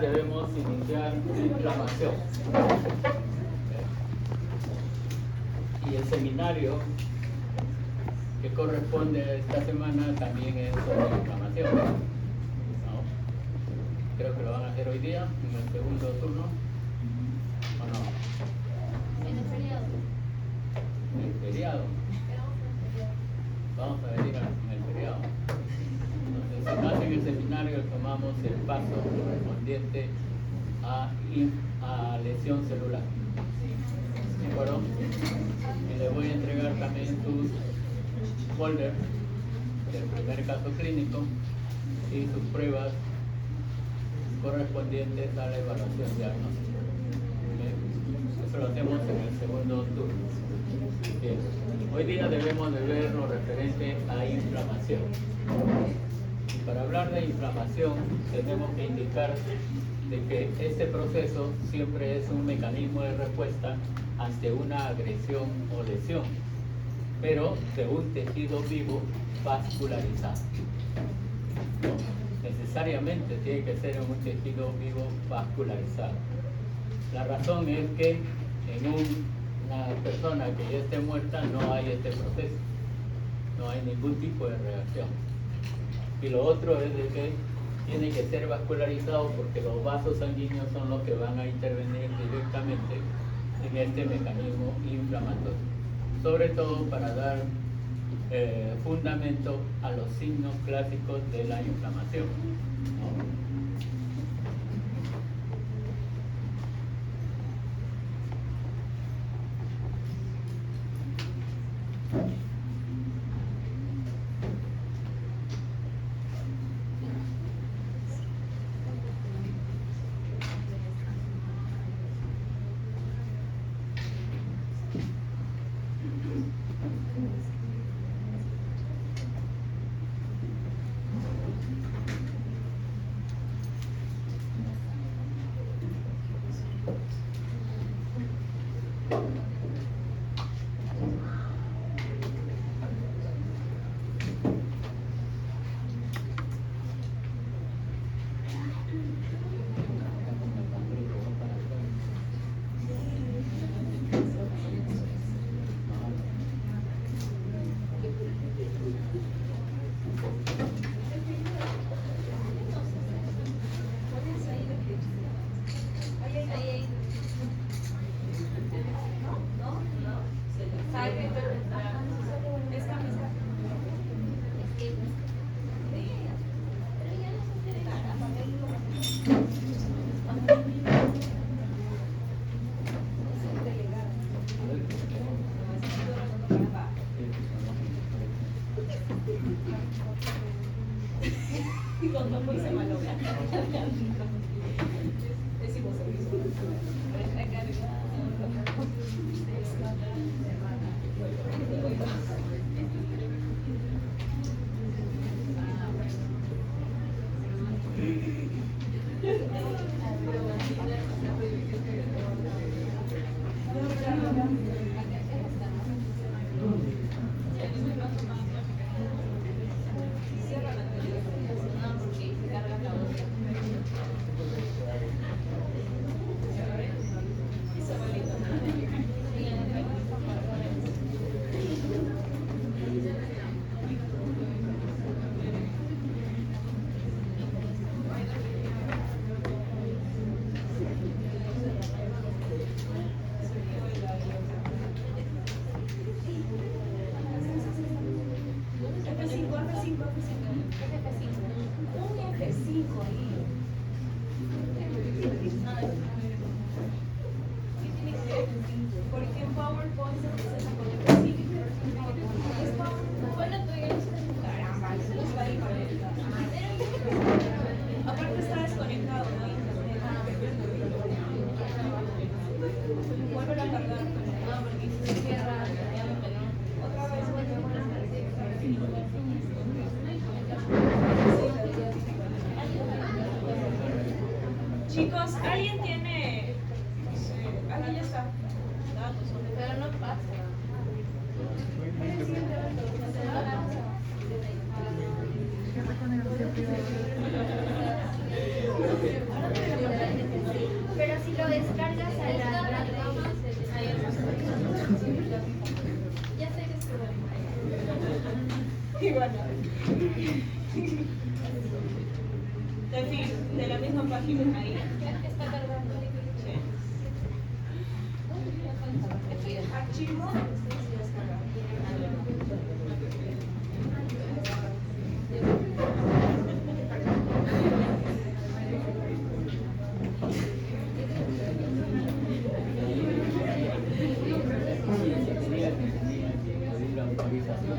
Debemos iniciar inflamación. Y el seminario que corresponde a esta semana también es sobre inflamación. ¿No? Creo que lo van a hacer hoy día, en el segundo turno. ¿O no? En el feriado. En el feriado. Vamos a venir en el feriado. Entonces, más en el seminario tomamos el paso correspondiente a lesión celular. ¿De acuerdo? Y le voy a entregar también sus folders del primer caso clínico y sus pruebas correspondientes a la evaluación diagnóstica. Eso lo hacemos en el segundo turno. Bien. Hoy día debemos de ver lo referente a inflamación. Y para hablar de inflamación tenemos que indicar de que este proceso siempre es un mecanismo de respuesta ante una agresión o lesión, pero de un tejido vivo vascularizado. ¿No? Necesariamente tiene que ser un tejido vivo vascularizado. La razón es que en una persona que ya esté muerta no hay este proceso, no hay ningún tipo de reacción. Y lo otro es de que tiene que ser vascularizado porque los vasos sanguíneos son los que van a intervenir directamente en este mecanismo inflamatorio, sobre todo para dar fundamento a los signos clásicos de la inflamación, ¿no? Chicos, ¿alguien tiene? Aquí ya está. Pero no pasa. Ahora bueno. En fin, de la misma página ahí. Está cargando. Sí. Archivo. Tenía que pedir la autorización.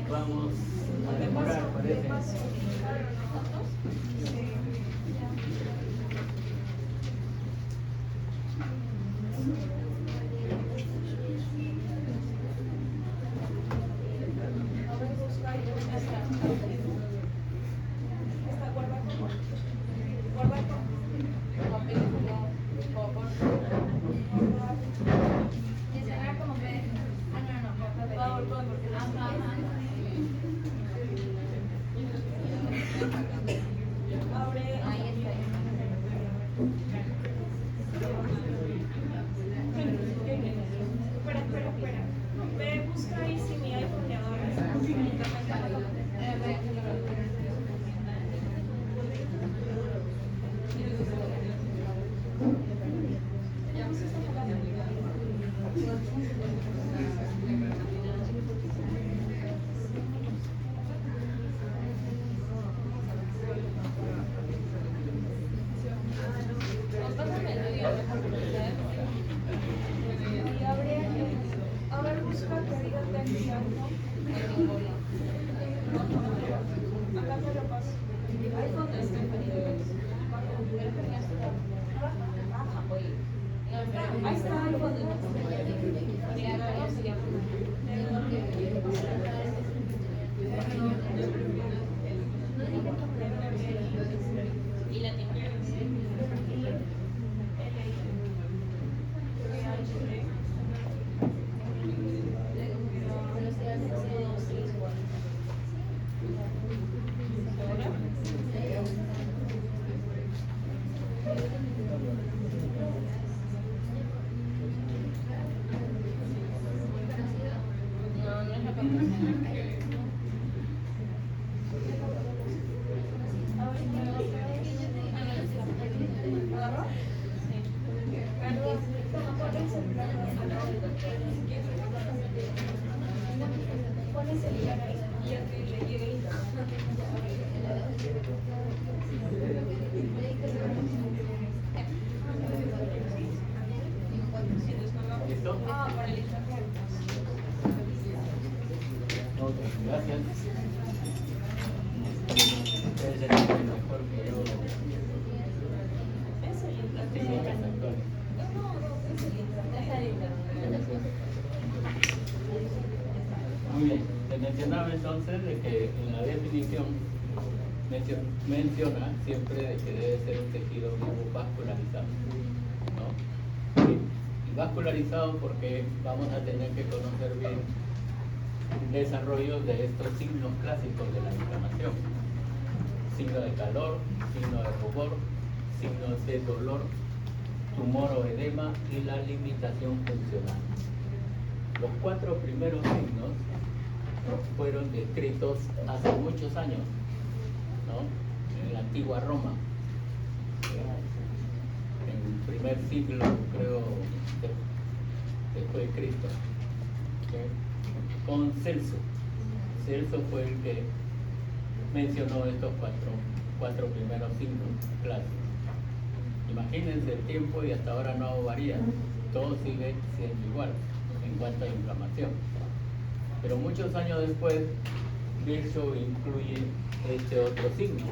Vamos a demorar, parece. Espera. Ve, busca ahí si mi iPhone le abre. Y abre busca que diga atención. Acá me lo paso. iPhone de ahí está iPhone Y la Pones el lugar ahí y ya que le llegue el ¿Listo? Ah, para el internet. Ok, gracias. Ustedes entienden mejor que yo Es el las internet. técnicas actuales. No, es el internet. Muy bien, te mencionaba entonces de que en la definición menciona siempre de que debe ser un tejido vivo vascularizado, ¿no? Y vascularizado porque vamos a tener que conocer bien el desarrollo de estos signos clásicos de la inflamación: signo de calor, signo de rubor, signos de dolor, tumor o edema y la limitación funcional. Los 4 primeros signos fueron descritos hace muchos años, ¿no? En la antigua Roma, en el primer siglo, creo, después de Cristo, ¿ok? Con Celso. Celso fue el que mencionó estos cuatro primeros signos clásicos. Imagínense el tiempo y hasta ahora no varía, todo sigue siendo igual en cuanto a inflamación. Pero muchos años después, Virchow incluye este otro signo,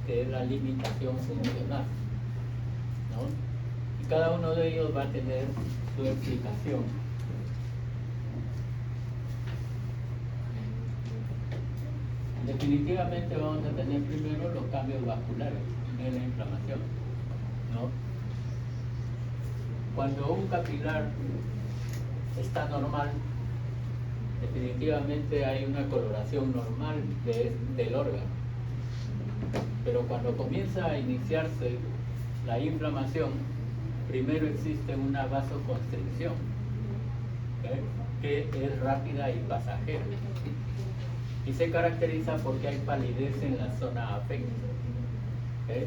que es la limitación funcional, ¿no? Y cada uno de ellos va a tener su explicación. Definitivamente vamos a tener primero los cambios vasculares en la inflamación, ¿no? Cuando un capilar está normal, definitivamente hay una coloración normal del órgano. Pero cuando comienza a iniciarse la inflamación, primero existe una vasoconstricción, ¿okay?, que es rápida y pasajera. Y se caracteriza porque hay palidez en la zona afecta. ¿Okay?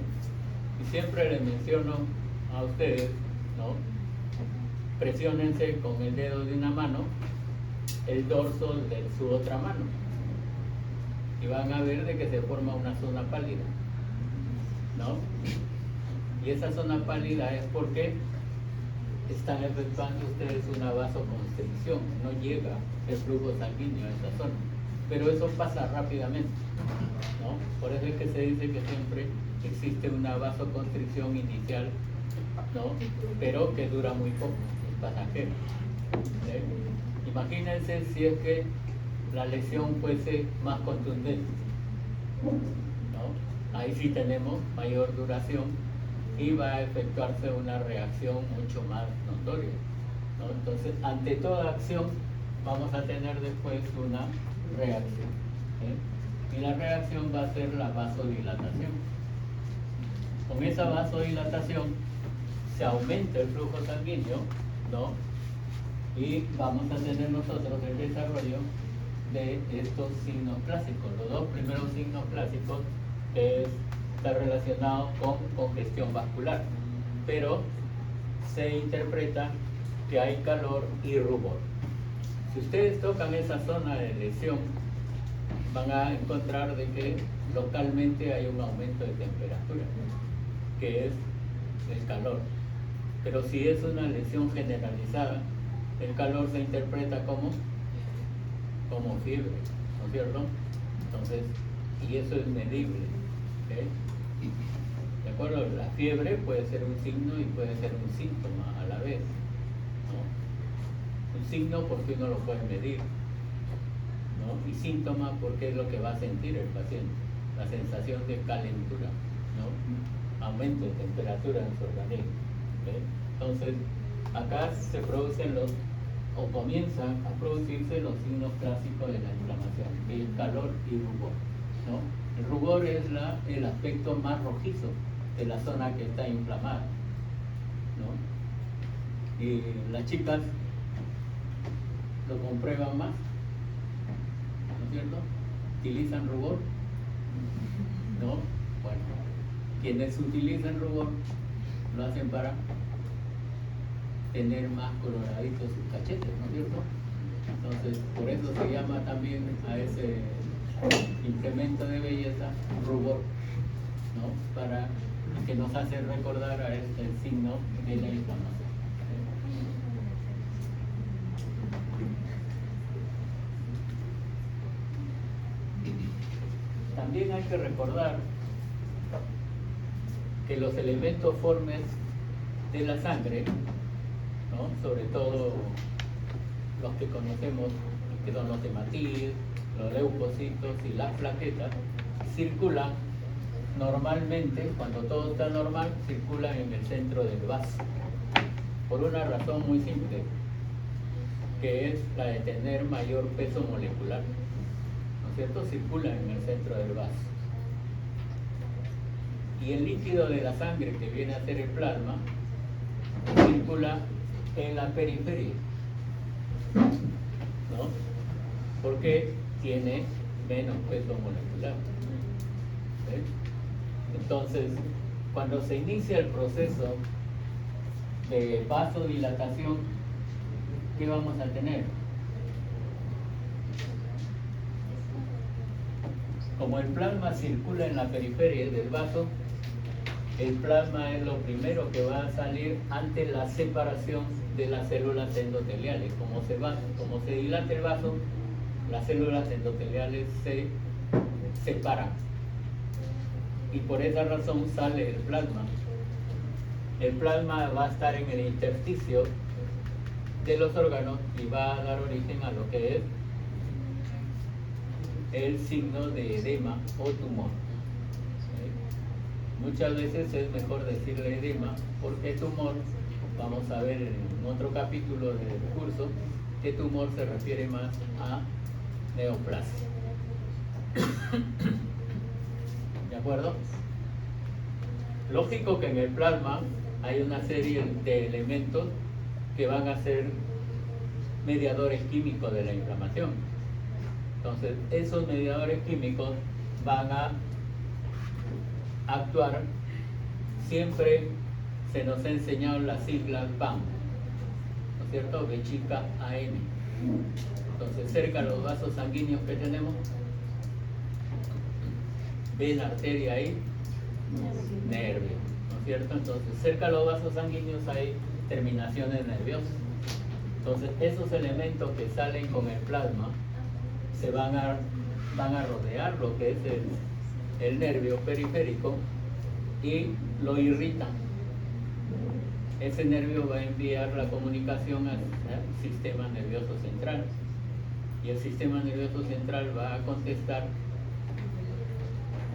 Y siempre les menciono a ustedes, ¿no? Presiónense con el dedo de una mano el dorso de su otra mano y van a ver de que se forma una zona pálida, ¿no? Y esa zona pálida es porque están efectuando ustedes una vasoconstricción, no llega el flujo sanguíneo a esa zona, pero eso pasa rápidamente, ¿no? Por eso es que se dice que siempre existe una vasoconstricción inicial, ¿no?, pero que dura muy poco, es pasajera. ¿Sí? Imagínense si es que la lesión fuese más contundente, ¿no? Ahí sí tenemos mayor duración y va a efectuarse una reacción mucho más notoria, ¿no? Entonces, ante toda acción vamos a tener después una reacción, ¿sí? Y la reacción va a ser la vasodilatación. Con esa vasodilatación se aumenta el flujo sanguíneo, ¿no? Y vamos a tener nosotros el desarrollo de estos signos clásicos. Los dos primeros signos clásicos está relacionado con congestión vascular, pero se interpreta que hay calor y rubor. Si ustedes tocan esa zona de lesión, van a encontrar de que localmente hay un aumento de temperatura, que es el calor. Pero si es una lesión generalizada, el calor se interpreta como fiebre, ¿no es cierto? Entonces, y eso es medible, ¿okay? ¿De acuerdo? La fiebre puede ser un signo y puede ser un síntoma a la vez, ¿no? Un signo porque uno lo puede medir, ¿no? Y síntoma porque es lo que va a sentir el paciente, la sensación de calentura, ¿no? Aumento de temperatura en su organismo, ¿okay? Entonces, acá se producen o comienzan a producirse los signos clásicos de la inflamación, el calor y rubor, ¿no? El rubor es el aspecto más rojizo de la zona que está inflamada, ¿no? Y las chicas lo comprueban más, ¿no es cierto? ¿Utilizan rubor? ¿No? Bueno, quienes utilizan rubor lo hacen para tener más coloraditos sus cachetes, ¿no es cierto? Entonces, por eso se llama también a ese incremento de belleza rubor, ¿no? Para que nos hace recordar a este signo de la inflamación. También hay que recordar que los elementos formes de la sangre, ¿no?, sobre todo los que conocemos, que son los hematíes, los leucocitos y las plaquetas, circulan normalmente, cuando todo está normal, circulan en el centro del vaso, por una razón muy simple, que es la de tener mayor peso molecular, ¿no es cierto? Circulan en el centro del vaso. Y el líquido de la sangre, que viene a ser el plasma, circula en la periferia, ¿no? Porque tiene menos peso molecular. ¿Sí? Entonces, cuando se inicia el proceso de vasodilatación, ¿qué vamos a tener? Como el plasma circula en la periferia del vaso, el plasma es lo primero que va a salir ante la separación de las células endoteliales. Como se dilata el vaso, las células endoteliales se separan. Y por esa razón sale el plasma. El plasma va a estar en el intersticio de los órganos y va a dar origen a lo que es el signo de edema o tumor. Muchas veces es mejor decirle edema, porque tumor, vamos a ver en otro capítulo del curso, este tumor se refiere más a neoplasia. ¿De acuerdo? Lógico que en el plasma hay una serie de elementos que van a ser mediadores químicos de la inflamación. Entonces, esos mediadores químicos van a actuar. Siempre se nos ha enseñado las siglas BAM, ¿no es cierto? B chica AM. Entonces, cerca de los vasos sanguíneos que tenemos, vena, arteria y nervio, ¿no es cierto? Entonces, cerca de los vasos sanguíneos hay terminaciones nerviosas. Entonces, esos elementos que salen con el plasma se van a rodear lo que es el nervio periférico y lo irritan. Ese nervio va a enviar la comunicación al sistema nervioso central y el sistema nervioso central va a contestar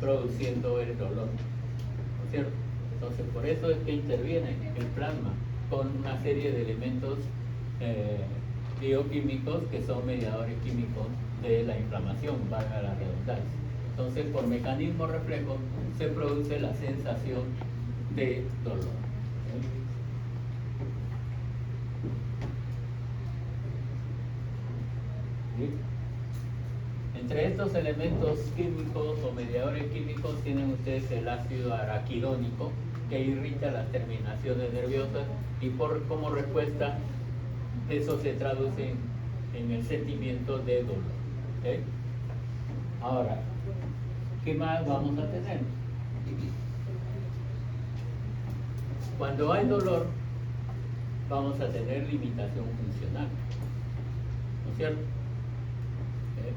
produciendo el dolor, ¿no es cierto? Entonces, por eso es que interviene el plasma con una serie de elementos bioquímicos que son mediadores químicos de la inflamación, valga la redundancia. Entonces, por mecanismo reflejo se produce la sensación de dolor. ¿Sí? Entre estos elementos químicos o mediadores químicos tienen ustedes el ácido araquidónico, que irrita las terminaciones nerviosas y como respuesta eso se traduce en el sentimiento de dolor. ¿Okay? Ahora, ¿qué más vamos a tener? Cuando hay dolor, vamos a tener limitación funcional, ¿no es cierto? ¿Okay?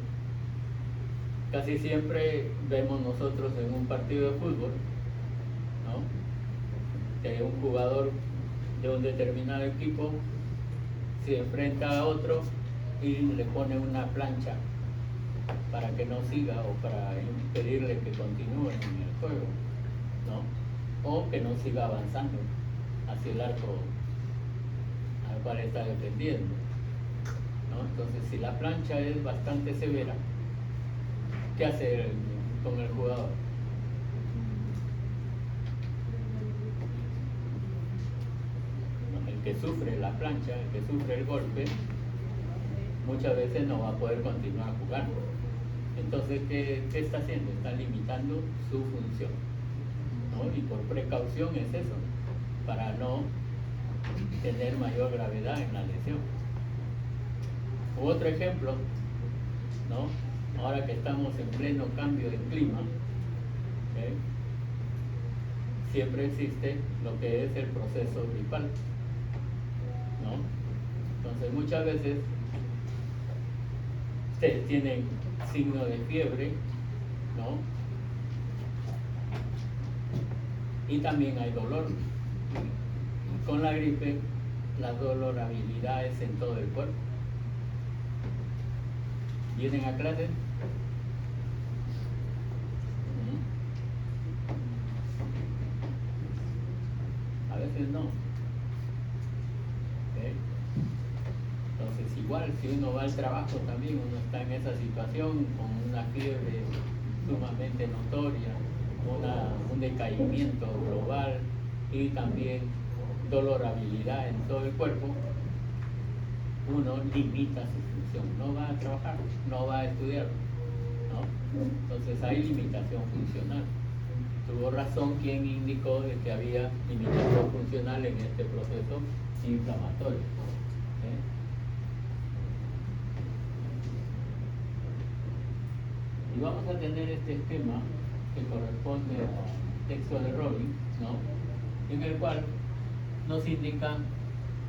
Casi siempre vemos nosotros en un partido de fútbol, ¿no?, que un jugador de un determinado equipo se enfrenta a otro y le pone una plancha para que no siga o para impedirle que continúe en el juego, ¿no?, o que no siga avanzando hacia el arco al cual está defendiendo, ¿no? Entonces, si la plancha es bastante severa, ¿qué hace con el jugador? El que sufre la plancha, el que sufre el golpe, muchas veces no va a poder continuar jugando. Entonces, ¿qué está haciendo? Está limitando su función, ¿no? Y por precaución es eso, para no tener mayor gravedad en la lesión. Otro ejemplo, ¿no?, ahora que estamos en pleno cambio de clima, ¿okay?, siempre existe lo que es el proceso gripal, ¿no? Entonces, muchas veces ustedes tienen signo de fiebre, ¿no?, y también hay dolor. Con la gripe, la dolorabilidad es en todo el cuerpo. ¿Vienen a clase? A veces no. ¿Okay? Entonces, igual, si uno va al trabajo también, uno está en esa situación con una fiebre sumamente notoria, un decaimiento global y también dolorabilidad en todo el cuerpo, uno limita su función, no va a trabajar, no va a estudiar, ¿no? Entonces hay limitación funcional. Tuvo razón quien indicó de que había limitación funcional en este proceso inflamatorio. Y vamos a tener este esquema que corresponde al texto de Robbins, ¿no?, en el cual nos indican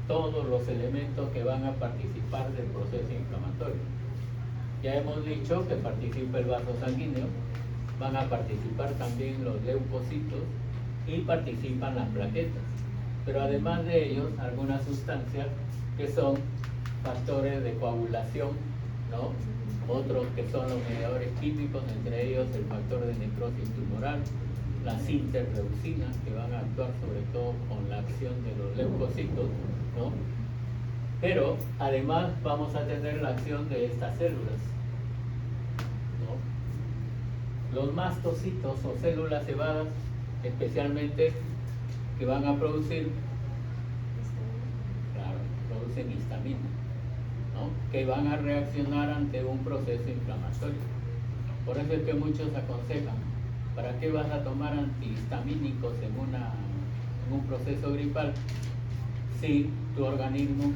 todos los elementos que van a participar del proceso inflamatorio. Ya hemos dicho que participa el vaso sanguíneo, van a participar también los leucocitos y participan las plaquetas. Pero además de ellos, algunas sustancias que son factores de coagulación, ¿no?, otros que son los mediadores químicos, entre ellos el factor de necrosis tumoral, las interleucinas, que van a actuar sobre todo con la acción de los leucocitos, ¿no?, Pero además vamos a tener la acción de estas células, ¿no? Los mastocitos o células cebadas, especialmente que van a producir, claro, producen histamina, ¿no? Que van a reaccionar ante un proceso inflamatorio. Por eso es que muchos aconsejan, ¿para qué vas a tomar antihistamínicos en un proceso gripal si tu organismo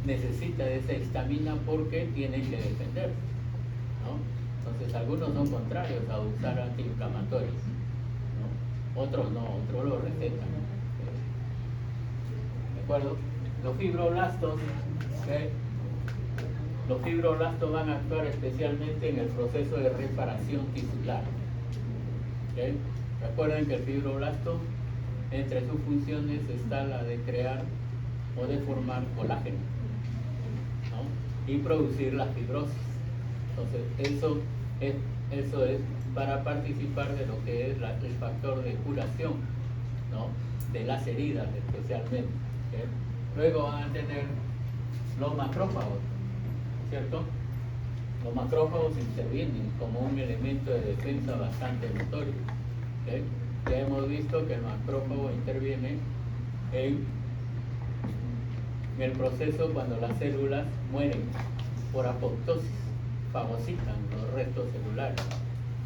necesita de esa histamina porque tiene que defenderse, ¿no? Entonces algunos son contrarios a usar antiinflamatorios, ¿no? Otros no, otros lo recetan, ¿de acuerdo? Los fibroblastos, ¿okay? Los fibroblastos van a actuar especialmente en el proceso de reparación tisular, ¿okay? Recuerden que el fibroblasto, entre sus funciones está la de crear o de formar colágeno, ¿no? Y producir la fibrosis. Entonces eso es para participar de lo que es el factor de curación, ¿no? De las heridas especialmente, ¿okay? Luego van a tener los macrófagos, ¿cierto? Los macrófagos intervienen como un elemento de defensa bastante notorio, ¿okay? Ya hemos visto que el macrófago interviene en el proceso cuando las células mueren por apoptosis, fagocitan los restos celulares,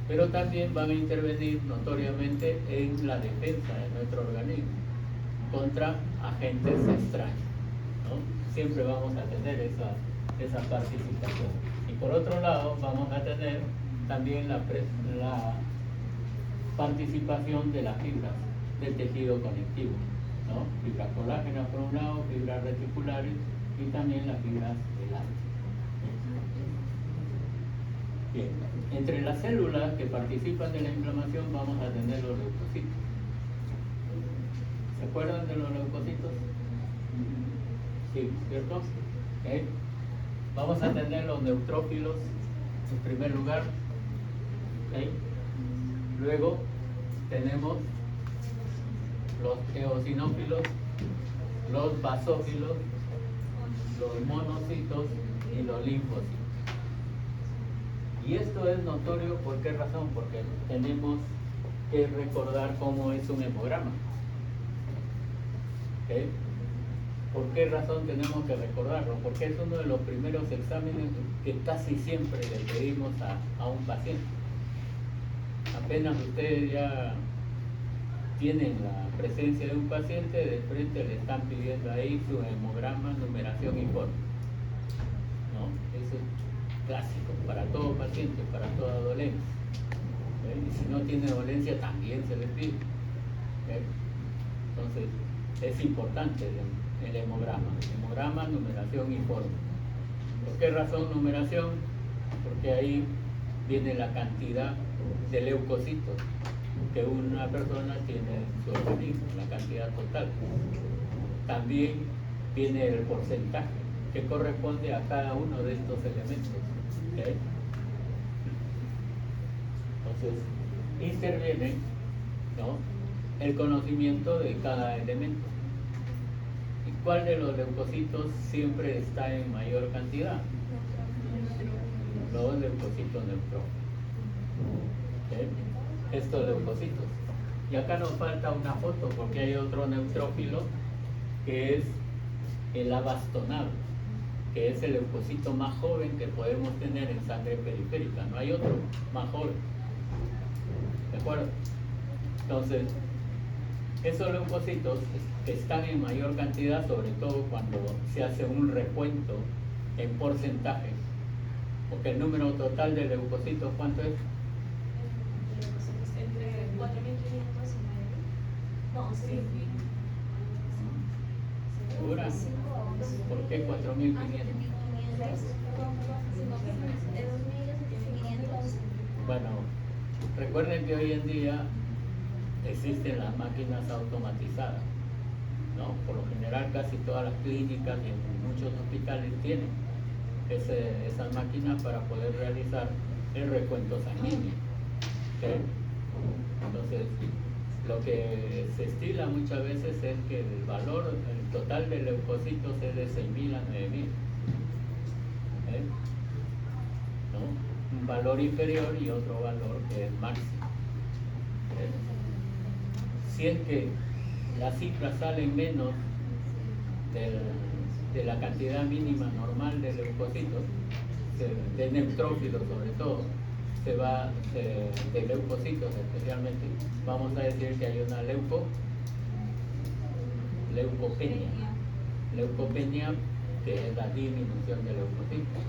pero también van a intervenir notoriamente en la defensa de nuestro organismo contra agentes extraños, ¿no? Siempre vamos a tener esa participación. Y por otro lado vamos a tener también la participación de las fibras del tejido conectivo, ¿no? Fibras colágenas por un lado, fibras reticulares y también las fibras elásticas. Bien, entre las células que participan de la inflamación vamos a tener los leucocitos. ¿Se acuerdan de los leucocitos? Sí, ¿cierto? ¿Okay? Vamos a tener los neutrófilos en primer lugar, ¿okay? Luego tenemos los eosinófilos, los basófilos, los monocitos y los linfocitos. Y esto es notorio, ¿por qué razón? Porque tenemos que recordar cómo es un hemograma. ¿Okay? ¿Por qué razón tenemos que recordarlo? Porque es uno de los primeros exámenes que casi siempre le pedimos a un paciente. Apenas ustedes ya tienen la presencia de un paciente, de frente le están pidiendo ahí su hemograma, numeración y forma, ¿no? Eso es clásico para todo paciente, para toda dolencia. Y si no tiene dolencia también se le pide. Entonces es importante el hemograma, numeración y forma. ¿Por qué razón numeración? Porque ahí viene la cantidad de leucocitos que una persona tiene en su organismo, la cantidad total. También viene el porcentaje que corresponde a cada uno de estos elementos, ¿okay? Entonces interviene, ¿no?, el conocimiento de cada elemento. ¿Y cuál de los leucocitos siempre está en mayor cantidad? Los leucocitos neutrófilos, ¿okay? Estos leucocitos. Y acá nos falta una foto porque hay otro neutrófilo que es el abastonado, que es el leucocito más joven que podemos tener en sangre periférica. No hay otro más joven. ¿De acuerdo? Entonces, esos leucocitos están en mayor cantidad, sobre todo cuando se hace un recuento en porcentaje. Porque el número total de leucocitos, ¿cuánto es? Entre 4.500 y medio. No, sí. ¿Segura? ¿Por qué 4.500? Bueno, recuerden que hoy en día existen las máquinas automatizadas, ¿no? Por lo general casi todas las clínicas y en muchos hospitales tienen esas máquinas para poder realizar el recuento sanguíneo, ¿okay? Entonces, Lo que se estila muchas veces es que el valor, el total de leucocitos es de 6.000 a 9.000. ¿No? Un valor inferior y otro valor que es máximo. Si es que las cifras salen menos de la cantidad mínima normal de leucocitos, de neutrófilos sobre todo, de leucocitos especialmente, vamos a decir que hay una leucopenia. Leucopenia, que es la disminución de leucocitos.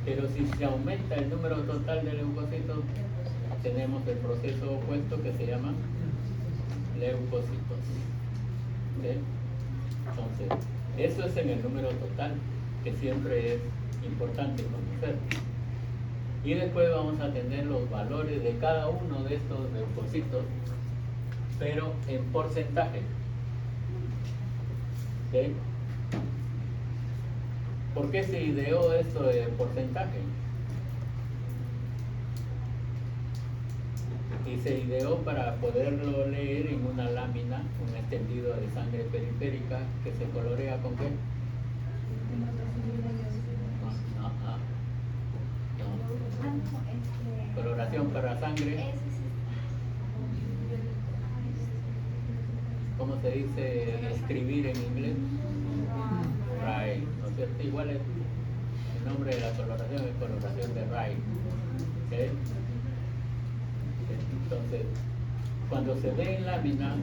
Pero si se aumenta el número total de leucocitos, tenemos el proceso opuesto que se llama leucocitosis. ¿Sí? Entonces, eso es en el número total, que siempre es importante conocer. Y después vamos a tener los valores de cada uno de estos leucocitos, pero en porcentaje. ¿Sí? ¿Por qué se ideó esto de porcentaje? Y se ideó para poderlo leer en una lámina, un extendido de sangre periférica que se colorea con qué? Coloración para sangre. ¿Cómo se dice escribir en inglés? Ray, ¿no es cierto? Igual es el nombre de la coloración es coloración de Ray. ¿Okay? Entonces, cuando se ve en lámina,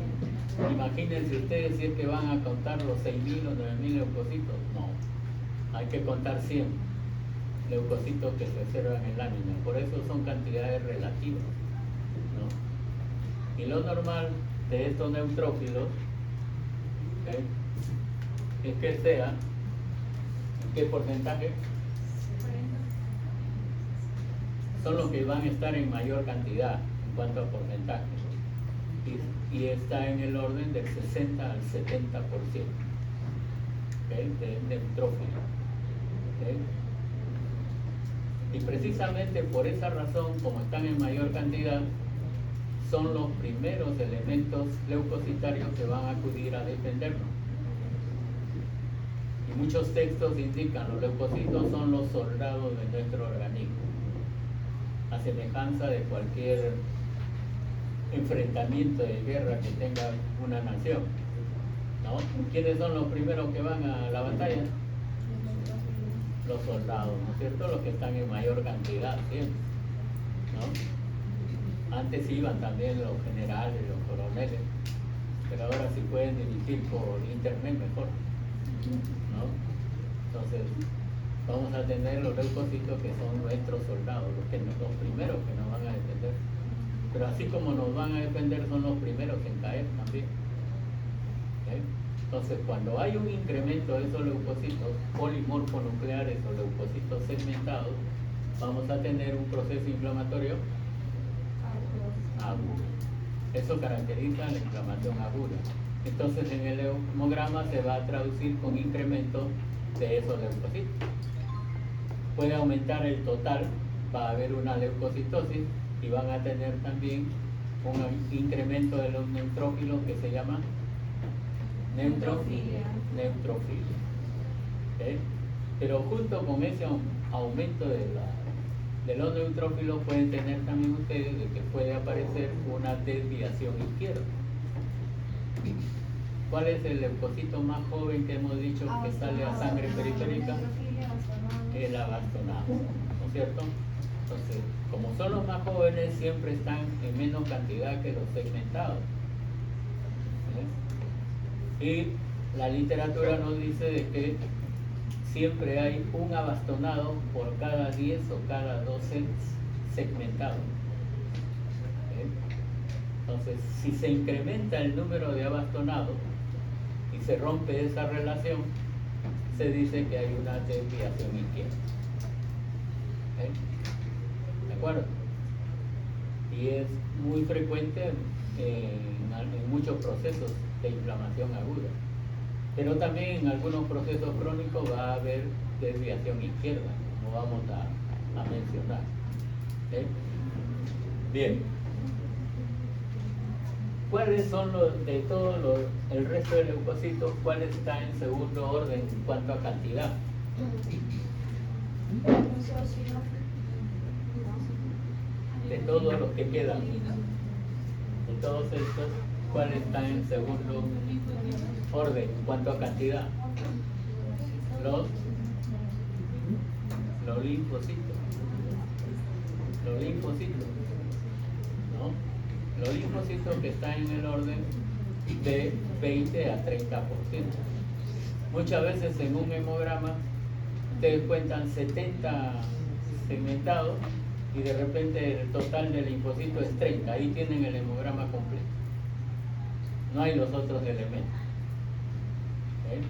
imagínense ustedes si es que van a contar los 6.000 o 9.000 leucocitos. No, hay que contar 100 leucocitos que se observan en lámina. Por eso son cantidades relativas, ¿no? Y lo normal de estos neutrófilos, ¿okay?, es que sea, ¿en qué porcentaje? Son los que van a estar en mayor cantidad en cuanto a porcentaje. Y está en el orden del 60 al 70%, ¿okay?, de neutrófilos. ¿Okay? Y precisamente por esa razón, como están en mayor cantidad, son los primeros elementos leucocitarios que van a acudir a defendernos. Y muchos textos indican que los leucocitos son los soldados de nuestro organismo, a semejanza de cualquier enfrentamiento de guerra que tenga una nación, ¿no? ¿Quiénes son los primeros que van a la batalla? Los soldados, ¿no es cierto? Los que están en mayor cantidad siempre, ¿no? Antes iban también los generales, los coroneles, pero ahora si pueden dirigir por internet mejor, ¿no? Entonces vamos a tener los leucocitos que son nuestros soldados, los primeros que nos van a defender. Pero así como nos van a defender, son los primeros en caer también. ¿Okay? Entonces, cuando hay un incremento de esos leucocitos polimorfonucleares o leucocitos segmentados, vamos a tener un proceso inflamatorio agudo. Eso caracteriza la inflamación aguda. Entonces, en el hemograma se va a traducir con incremento de esos leucocitos. Puede aumentar el total, va a haber una leucocitosis y van a tener también un incremento de los neutrófilos que se llama neutrofilia. ¿Okay? Pero junto con ese aumento de los neutrófilos pueden tener también ustedes de que puede aparecer una desviación izquierda. ¿Cuál es el leucocito más joven que hemos dicho que sale a sangre periférica? El abastonado, ¿no es cierto? Entonces, como son los más jóvenes, siempre están en menos cantidad que los segmentados. ¿Sí? Y la literatura nos dice de que siempre hay un abastonado por cada 10 o cada 12 segmentados. ¿Sí? Entonces, si se incrementa el número de abastonados y se rompe esa relación, se dice que hay una desviación izquierda. ¿Sí? ¿De acuerdo? Y es muy frecuente en muchos procesos de inflamación aguda. Pero también en algunos procesos crónicos va a haber desviación izquierda, como vamos a mencionar. ¿Sí? Bien. ¿Cuáles son los de todos el resto de leucocitos? ¿Cuál está en segundo orden en cuanto a cantidad? De todos los que quedan, de todos estos, ¿cuál está en segundo orden en cuanto a cantidad? Los linfocitos. Los linfocitos, ¿no? Los linfocitos que están en el orden de 20 a 30%. Muchas veces en un hemograma ustedes cuentan 70 segmentados y de repente el total del linfocito es 30. Ahí tienen el hemograma completo. No hay los otros elementos. ¿Okay?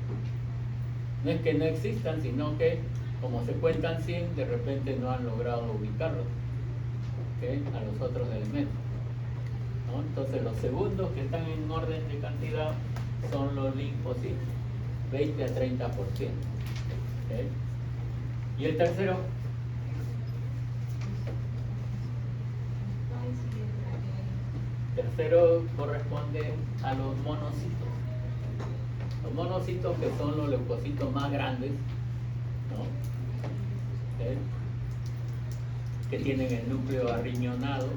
No es que no existan, sino que como se cuentan 100, de repente no han logrado ubicarlos, ¿okay?, a los otros elementos, ¿no? Entonces los segundos que están en orden de cantidad son los linfocitos, 20 a 30%. ¿Okay? Y el tercero, corresponde a los monocitos. Los monocitos, que son los leucocitos más grandes, ¿no? ¿Okay?, que tienen el núcleo arriñonado,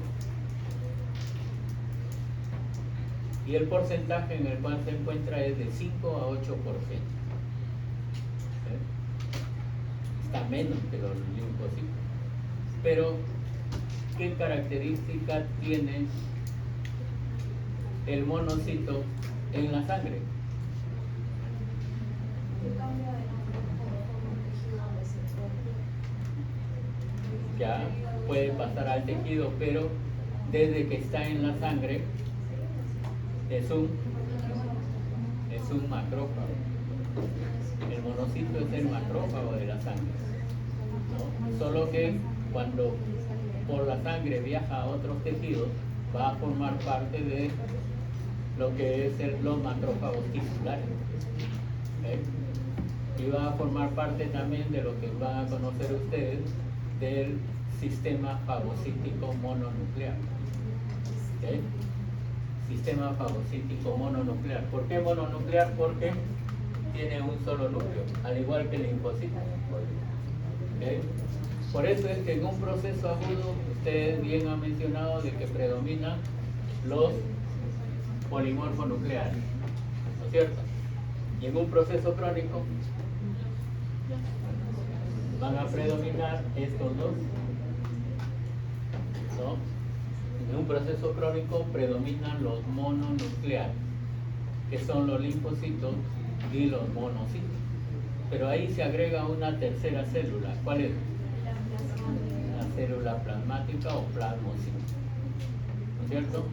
y el porcentaje en el cual se encuentra es de 5 a 8%. ¿Okay? Está menos que los linfocitos. Pero, ¿qué característica tiene el monocito en la sangre? Ya puede pasar al tejido, pero desde que está en la sangre es un macrófago. El monocito es el macrófago de la sangre, ¿no? Solo que cuando por la sangre viaja a otros tejidos, va a formar parte de lo que es los macrófagos tisulares. ¿Okay? Y va a formar parte también de lo que van a conocer ustedes del sistema fagocítico mononuclear. ¿Okay? Sistema fagocítico mononuclear. ¿Por qué mononuclear? Porque tiene un solo núcleo, al igual que el linfocito. ¿Okay? Por eso es que en un proceso agudo, usted bien ha mencionado de que predominan los polimorfos nucleares, ¿no es cierto? Y en un proceso crónico van a predominar estos dos, ¿no? En un proceso crónico predominan los mononucleares, que son los linfocitos y los monocitos. Pero ahí se agrega una tercera célula. ¿Cuál es? La célula plasmática o plasmocito, ¿no es cierto?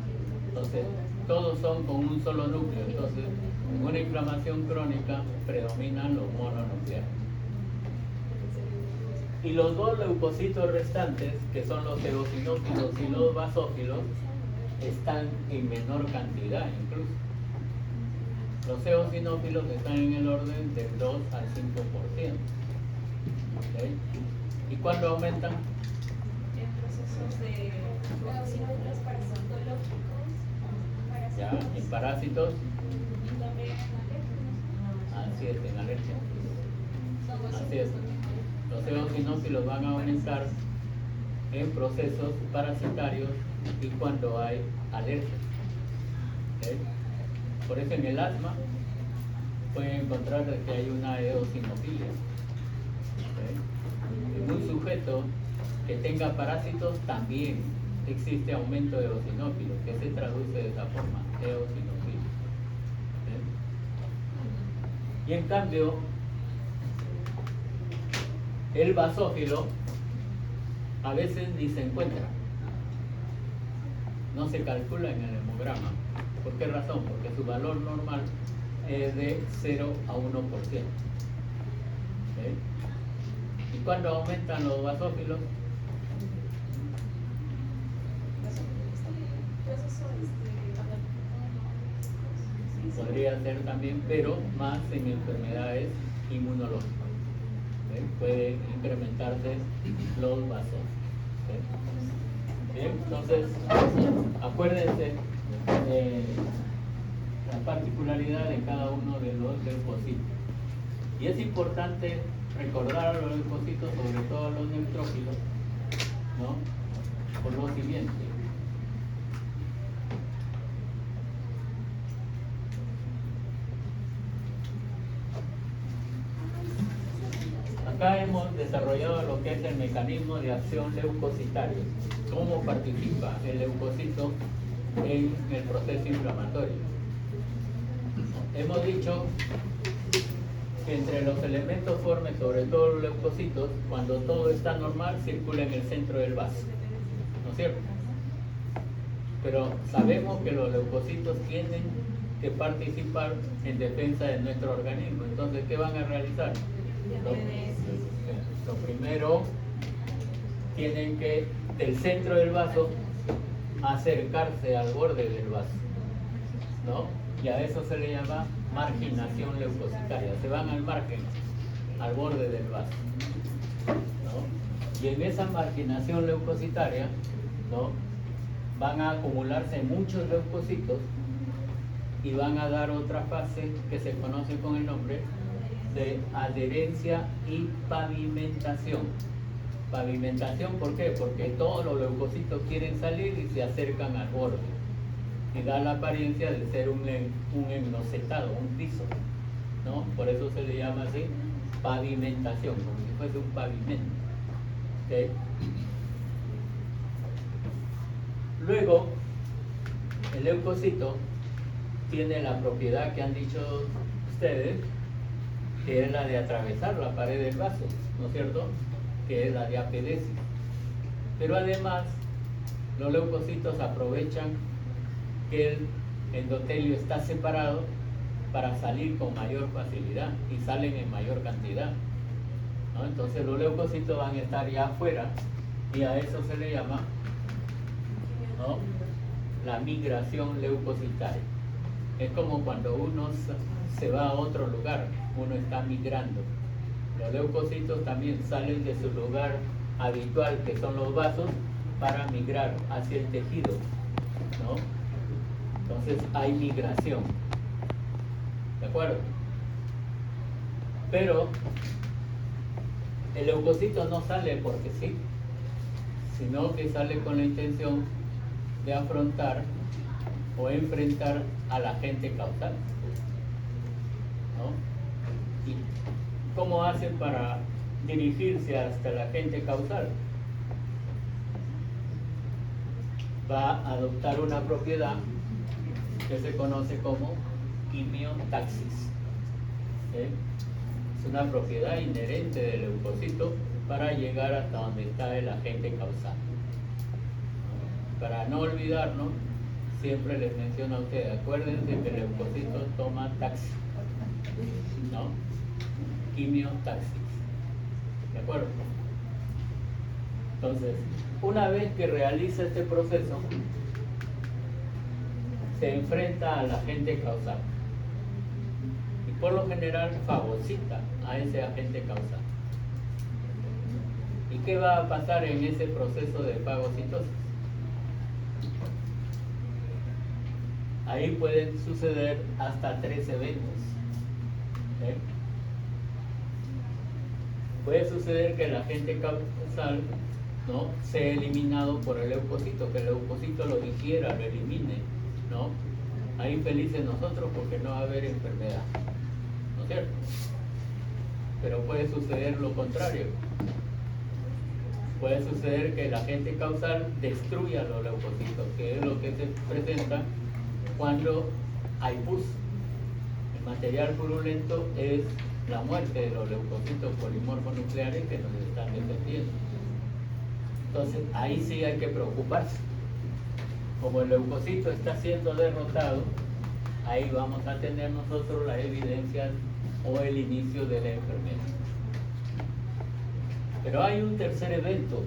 Entonces, todos son con un solo núcleo. Entonces, en una inflamación crónica predominan los mononucleares. Y los dos leucocitos restantes, que son los eosinófilos y los basófilos, están en menor cantidad incluso. Los eosinófilos están en el orden del 2 al 5%. ¿Okay? ¿Y cuándo aumentan? En procesos de fagocíticos parasitológicos. Ya, en parásitos. Y también en alergias. Así es, en alergia. Así es. Los eosinófilos van a aumentar en procesos parasitarios y cuando hay alergia. ¿Okay? Por eso en el asma pueden encontrar que hay una eosinofilia. ¿Okay? En un sujeto que tenga parásitos también existe aumento de eosinófilos, que se traduce de esa forma, eosinofilia. ¿Okay? Y en cambio, el basófilo a veces ni se encuentra, no se calcula en el hemograma. ¿Por qué razón? Porque su valor normal es de 0 a 1%. ¿Okay? ¿Y cuándo aumentan los basófilos? Podría ser también, pero más en enfermedades inmunológicas. ¿Okay? Puede incrementarse los basófilos. ¿Okay? Bien, entonces, acuérdense la particularidad de cada uno de los leucocitos. Y es importante recordar a los leucocitos, sobre todo a los neutrófilos, ¿no? Por lo siguiente. Acá hemos desarrollado lo que es el mecanismo de acción leucocitario. Cómo participa el leucocito en el proceso inflamatorio. Hemos dicho que entre los elementos formes, sobre todo los leucocitos, cuando todo está normal, circula en el centro del vaso, ¿no es cierto? Pero sabemos que los leucocitos tienen que participar en defensa de nuestro organismo. Entonces, ¿qué van a realizar? Lo primero, tienen que, del centro del vaso, acercarse al borde del vaso, ¿no? Y a eso se le llama marginación leucocitaria. Se van al margen, al borde del vaso, ¿no? Y en esa marginación leucocitaria, ¿no?, van a acumularse muchos leucocitos y van a dar otra fase que se conoce con el nombre de adherencia y pavimentación. Pavimentación, ¿por qué? Porque todos los leucocitos quieren salir y se acercan al borde y da la apariencia de ser un enocetado, un piso, ¿no? Por eso se le llama así pavimentación, como si fuese un pavimento. ¿Okay? Luego, el leucocito tiene la propiedad que han dicho ustedes, que es la de atravesar la pared del vaso, ¿no es cierto?, que es la de apedesis. Pero además, los leucocitos aprovechan que el endotelio está separado para salir con mayor facilidad y salen en mayor cantidad, ¿no? Entonces los leucocitos van a estar ya afuera y a eso se le llama, ¿no?, la migración leucocitaria. Es como cuando uno se va a otro lugar, uno está migrando. Los leucocitos también salen de su lugar habitual, que son los vasos, para migrar hacia el tejido, ¿no? Entonces hay migración, ¿de acuerdo? Pero el leucocito no sale porque sí, sino que sale con la intención de afrontar o enfrentar al agente causal, ¿no? ¿Y cómo hacen para dirigirse hasta el agente causal? Va a adoptar una propiedad que se conoce como quimiotaxis. Es una propiedad inherente del leucocito para llegar hasta donde está el agente causal. Para no olvidarnos, siempre les menciono a ustedes, acuérdense que el leucocito toma taxi, ¿no? Quimiotaxis, ¿de acuerdo? Entonces, una vez que realiza este proceso, se enfrenta al agente causal y por lo general fagocita a ese agente causal. ¿Y qué va a pasar en ese proceso de fagocitosis? Ahí pueden suceder hasta 3 eventos. Puede suceder que el agente causal, ¿no?, sea eliminado por el leucocito, que el leucocito lo digiera, lo elimine, ¿no? Ahí felices nosotros porque no va a haber enfermedad, ¿no es cierto? Pero puede suceder lo contrario. Puede suceder que el agente causal destruya los leucocitos, que es lo que se presenta cuando hay pus. El material purulento es la muerte de los leucocitos polimorfonucleares que nos están defendiendo. Entonces ahí sí hay que preocuparse. Como el leucocito está siendo derrotado, ahí vamos a tener nosotros las evidencias o el inicio de la enfermedad. Pero hay un tercer evento,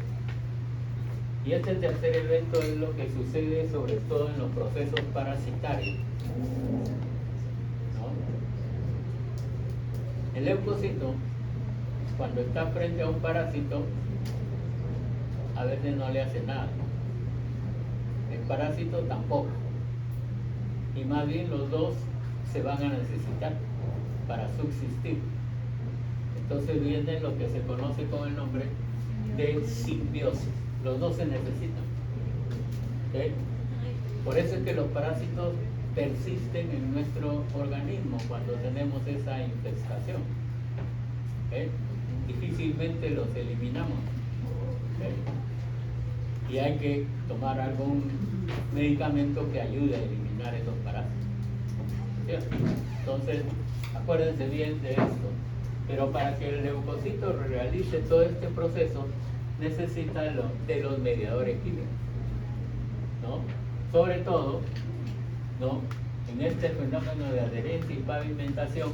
y este tercer evento es lo que sucede sobre todo en los procesos parasitarios, ¿no? El leucocito, cuando está frente a un parásito, a veces no le hace nada. El parásito tampoco. y más bien los dos se van a necesitar para subsistir. Entonces viene lo que se conoce con el nombre de simbiosis. Los dos se necesitan. ¿Okay? Por eso es que los parásitos persisten en nuestro organismo cuando tenemos esa infestación. ¿Okay? Difícilmente los eliminamos. ¿Okay? Y hay que tomar algún medicamento que ayude a eliminar esos parásitos. ¿Cierto? Entonces, acuérdense bien de esto. Pero para que el leucocito realice todo este proceso, necesita de los mediadores químicos, ¿no? Sobre todo, ¿no?, en este fenómeno de adherencia y pavimentación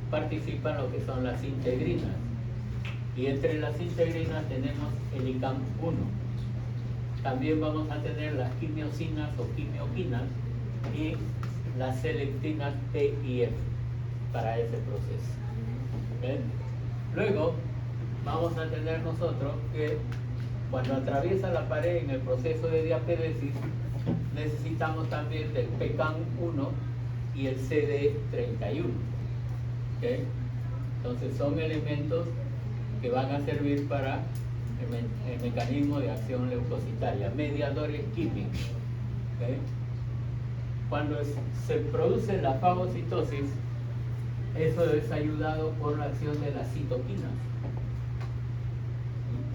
participan lo que son las integrinas. Y entre las integrinas tenemos el ICAM 1. También vamos a tener las quimiosinas o quimioquinas y las selectinas T y F para ese proceso. ¿Ven? Luego vamos a tener nosotros que cuando atraviesa la pared en el proceso de diapedesis necesitamos también del PKAM1 y el CD31. ¿Okay? Entonces son elementos que van a servir para el mecanismo de acción leucocitaria, mediadores químicos. ¿Okay? Cuando se produce la fagocitosis, eso es ayudado por la acción de las citoquinas.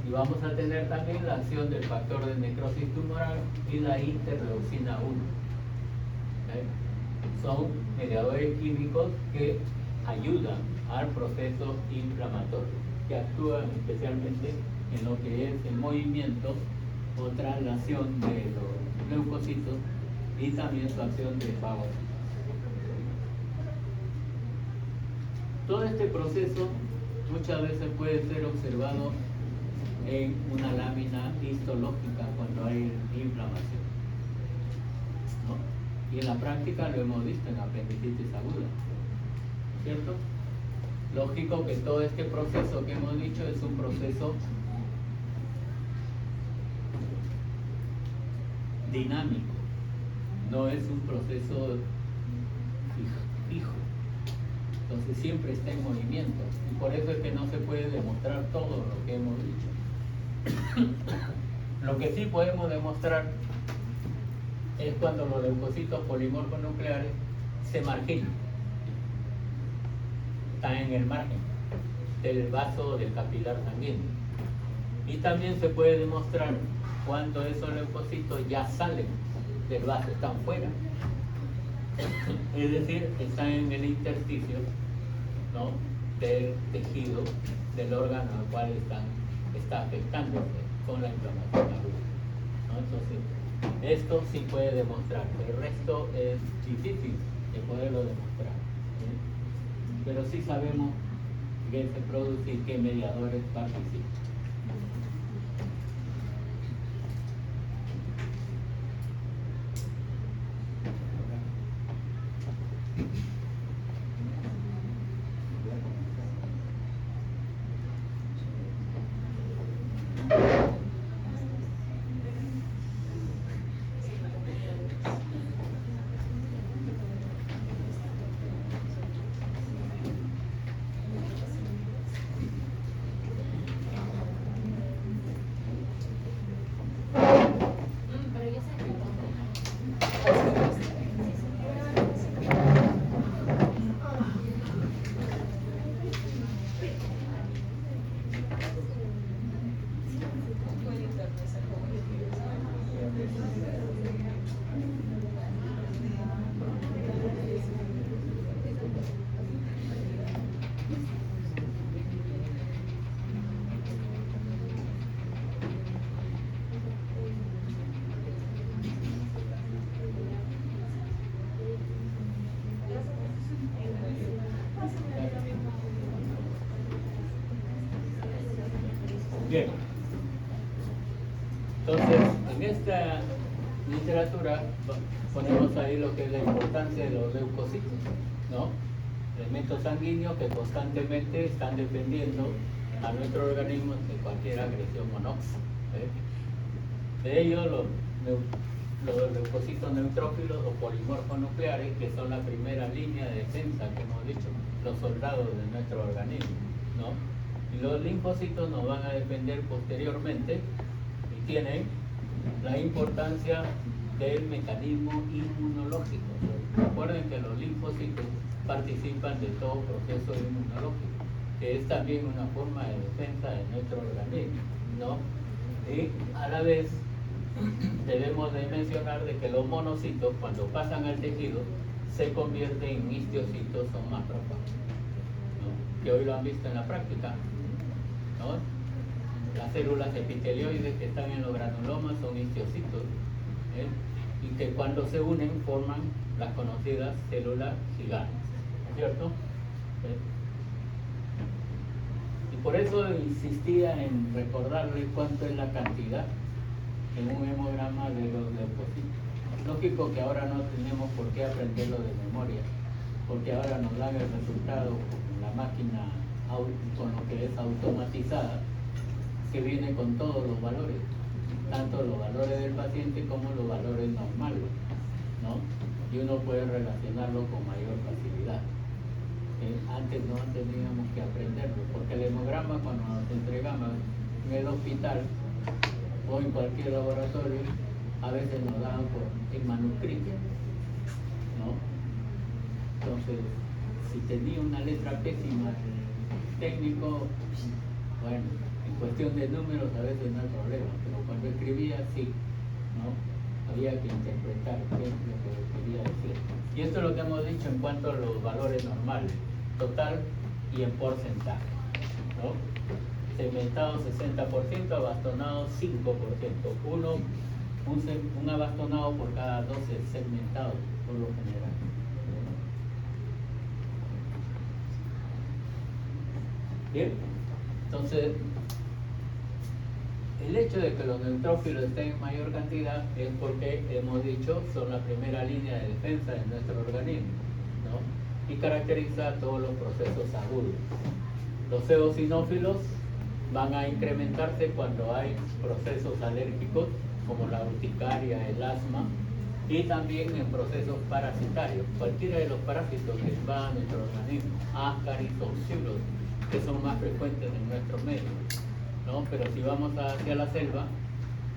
Y vamos a tener también la acción del factor de necrosis tumoral y la interleucina 1. ¿Okay? Son mediadores químicos que ayudan al proceso inflamatorio, que actúan especialmente en lo que es el movimiento o traslación de los leucocitos y también su acción de fagocitosis. Todo este proceso muchas veces puede ser observado en una lámina histológica cuando hay inflamación, ¿no? Y en la práctica lo hemos visto en apendicitis aguda, ¿cierto? Lógico que todo este proceso que hemos dicho es un proceso dinámico, no es un proceso fijo. Entonces siempre está en movimiento y por eso es que no se puede demostrar todo lo que hemos dicho. Lo que sí podemos demostrar es cuando los leucocitos polimorfos nucleares se marginan, están en el margen del vaso del capilar sanguíneo. Y también se puede demostrar cuando esos leucocitos ya salen del vaso, están fuera. Es decir, están en el intersticio, ¿no?, del tejido del órgano al cual está afectándose con la inflamación aguda, ¿no? Entonces, esto sí puede demostrar, el resto es difícil de poderlo demostrar, ¿sí? Pero sí sabemos qué se produce y qué mediadores participan. Bien, entonces en esta literatura ponemos ahí lo que es la importancia de los leucocitos, ¿no? Elementos sanguíneos que constantemente están defendiendo a nuestro organismo de cualquier agresión o no. De ellos los los leucocitos neutrófilos o polimorfos nucleares, que son la primera línea de defensa, que hemos dicho, los soldados de nuestro organismo, ¿no? Y los linfocitos nos van a defender posteriormente y tienen la importancia del mecanismo inmunológico. Recuerden que los linfocitos participan de todo proceso inmunológico, que es también una forma de defensa de nuestro organismo, ¿no? Y a la vez debemos de mencionar de que los monocitos, cuando pasan al tejido, se convierten en histocitos o macrófagos, ¿no? Que hoy lo han visto en la práctica, ¿no? Las células epitelioides que están en los granulomas son histocitos, ¿eh? Y que cuando se unen forman las conocidas células gigantes, ¿cierto? ¿Eh? Y por eso insistía en recordarles cuánto es la cantidad en un hemograma de los leucocitos. Lógico que ahora no tenemos por qué aprenderlo de memoria, porque ahora nos dan el resultado con la máquina, con lo que es automatizada, que viene con todos los valores, tanto los valores del paciente como los valores normales, ¿no? Y uno puede relacionarlo con mayor facilidad. Antes no teníamos que aprenderlo, porque el hemograma, cuando nos entregaban en el hospital o en cualquier laboratorio, a veces nos daban en manuscrito, ¿no? Entonces, si tenía una letra pésima el técnico, bueno, en cuestión de números a veces no hay problema, pero cuando escribía sí, ¿no? Había que interpretar qué es lo que quería decir. Y esto es lo que hemos dicho en cuanto a los valores normales, total y en porcentaje, ¿no? Segmentado 60%, abastonado 5%. Un abastonado por cada 12 segmentados, por lo general. Bien, entonces, el hecho de que los neutrófilos estén en mayor cantidad es porque, hemos dicho, son la primera línea de defensa de nuestro organismo, ¿no? Y caracteriza todos los procesos agudos. Los eosinófilos van a incrementarse cuando hay procesos alérgicos, como la urticaria, el asma, y también en procesos parasitarios. Cualquiera de los parásitos que va a nuestro organismo, ácaris o psilos, que son más frecuentes en nuestro medio, ¿no? Pero si vamos hacia la selva,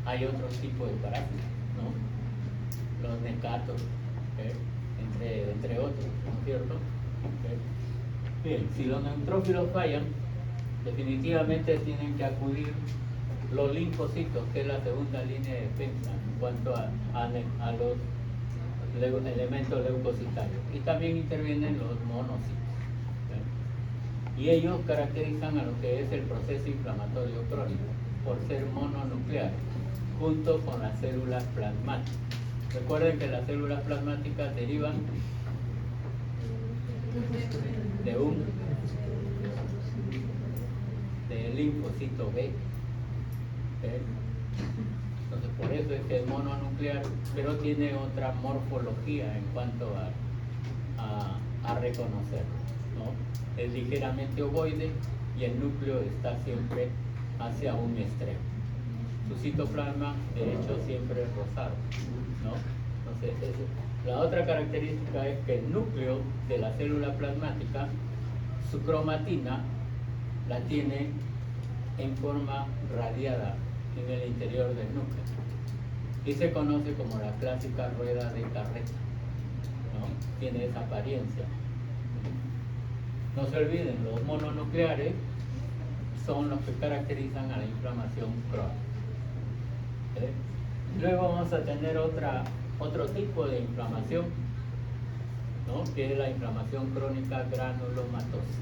hay otro tipo de parásitos, ¿no? Los necatos, entre otros, ¿no es cierto? Bien, si los neutrófilos fallan, definitivamente tienen que acudir los linfocitos, que es la segunda línea de defensa en cuanto a los elementos leucocitarios. Y también intervienen los monocitos. Y ellos caracterizan a lo que es el proceso inflamatorio crónico, por ser mononucleares, junto con las células plasmáticas. Recuerden que las células plasmáticas derivan del linfocito B. Entonces, por eso es que es mononuclear, pero tiene otra morfología en cuanto a reconocerlo, ¿no? Es ligeramente ovoide y el núcleo está siempre hacia un extremo. Su citoplasma, de hecho, siempre es rosado, ¿no? Entonces, la otra característica es que el núcleo de la célula plasmática, su cromatina, la tiene en forma radiada en el interior del núcleo y se conoce como la clásica rueda de carreta, ¿no? Tiene esa apariencia. No se olviden, los mononucleares son los que caracterizan a la inflamación crónica. Luego vamos a tener otro tipo de inflamación, ¿no? Que es la inflamación crónica granulomatosa.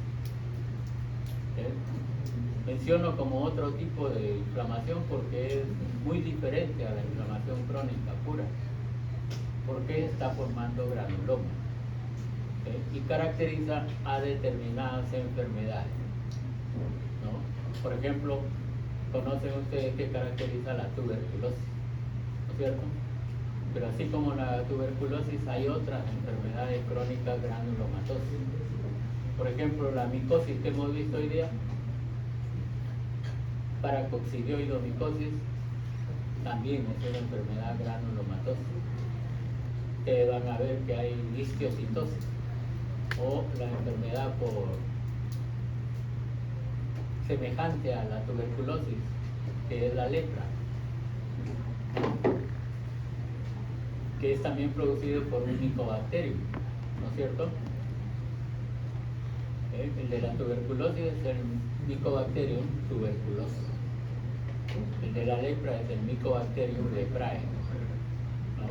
Menciono como otro tipo de inflamación porque es muy diferente a la inflamación crónica pura, porque está formando granulomas, y caracteriza a determinadas enfermedades, ¿no? Por ejemplo, conocen ustedes que caracteriza la tuberculosis, ¿no es cierto? Pero así como la tuberculosis hay otras enfermedades crónicas granulomatosas. Por ejemplo, la micosis que hemos visto hoy día, paracoccidioidomicosis, también es una enfermedad granulomatosa. Ustedes van a ver que hay histiocytosis o la enfermedad por semejante a la tuberculosis, que es la lepra, que es también producido por un micobacterium, ¿no es cierto? El de la tuberculosis es el Mycobacterium tuberculosis. El de la lepra es el Mycobacterium leprae, ¿no?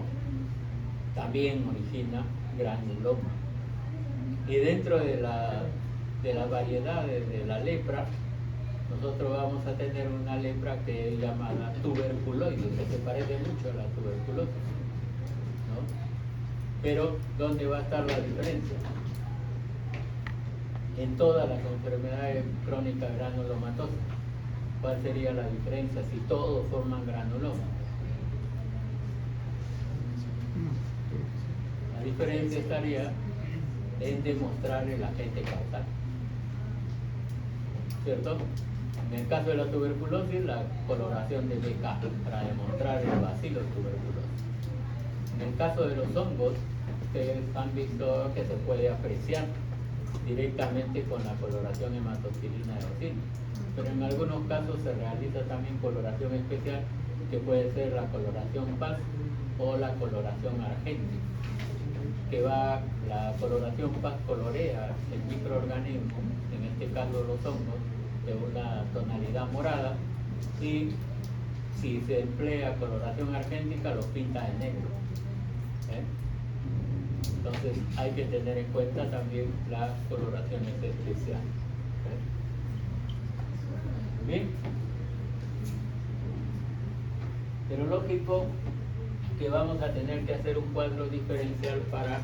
También origina granuloma. Y dentro de las variedades de la lepra, nosotros vamos a tener una lepra que es llamada tuberculosis, que se parece mucho a la tuberculosis, ¿no? Pero, ¿dónde va a estar la diferencia? En todas las enfermedades crónicas granulomatosas, ¿cuál sería la diferencia si todos forman granuloma? La diferencia estaría en demostrar el agente causal, ¿cierto? En el caso de la tuberculosis, la coloración de BK para demostrar el bacilo tuberculosis. En el caso de los hongos, ustedes han visto que se puede apreciar directamente con la coloración hematoxilina de bacilo, pero en algunos casos se realiza también coloración especial, que puede ser la coloración PAS o la coloración argéntica, que la coloración PAS colorea el microorganismo, en este caso los hongos, de una tonalidad morada, y si se emplea coloración argéntica los pinta de negro. Entonces hay que tener en cuenta también las coloraciones especiales. Bien, pero lógico que vamos a tener que hacer un cuadro diferencial para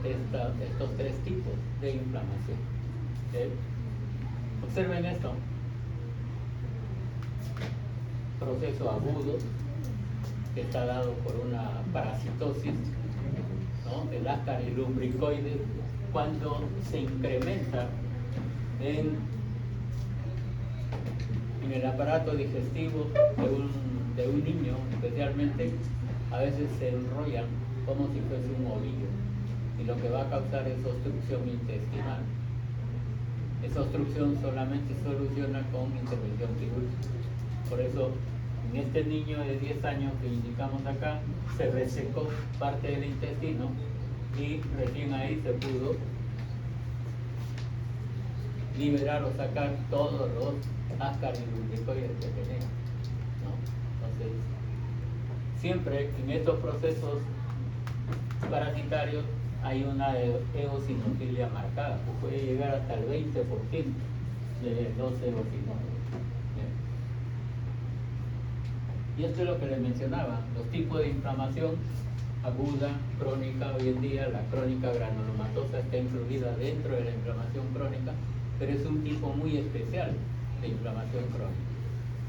estos tres tipos de inflamación. Observen esto: proceso agudo que está dado por una parasitosis, ¿no?, del Ascaris lumbricoides, cuando se incrementa en el aparato digestivo de un niño, especialmente, a veces se enrollan como si fuese un ovillo, y lo que va a causar es obstrucción intestinal. Esa obstrucción solamente se soluciona con intervención quirúrgica. Por eso, en este niño de 10 años que indicamos acá, se resecó parte del intestino y recién ahí se pudo liberar o sacar todos los Ascaris lumbricoides que tenía, ¿no? Entonces, siempre en estos procesos parasitarios hay una eosinofilia marcada, que puede llegar hasta el 20% de los eosinofilos. Y esto es lo que les mencionaba, los tipos de inflamación aguda, crónica. Hoy en día la crónica granulomatosa está incluida dentro de la inflamación crónica, pero es un tipo muy especial de inflamación crónica.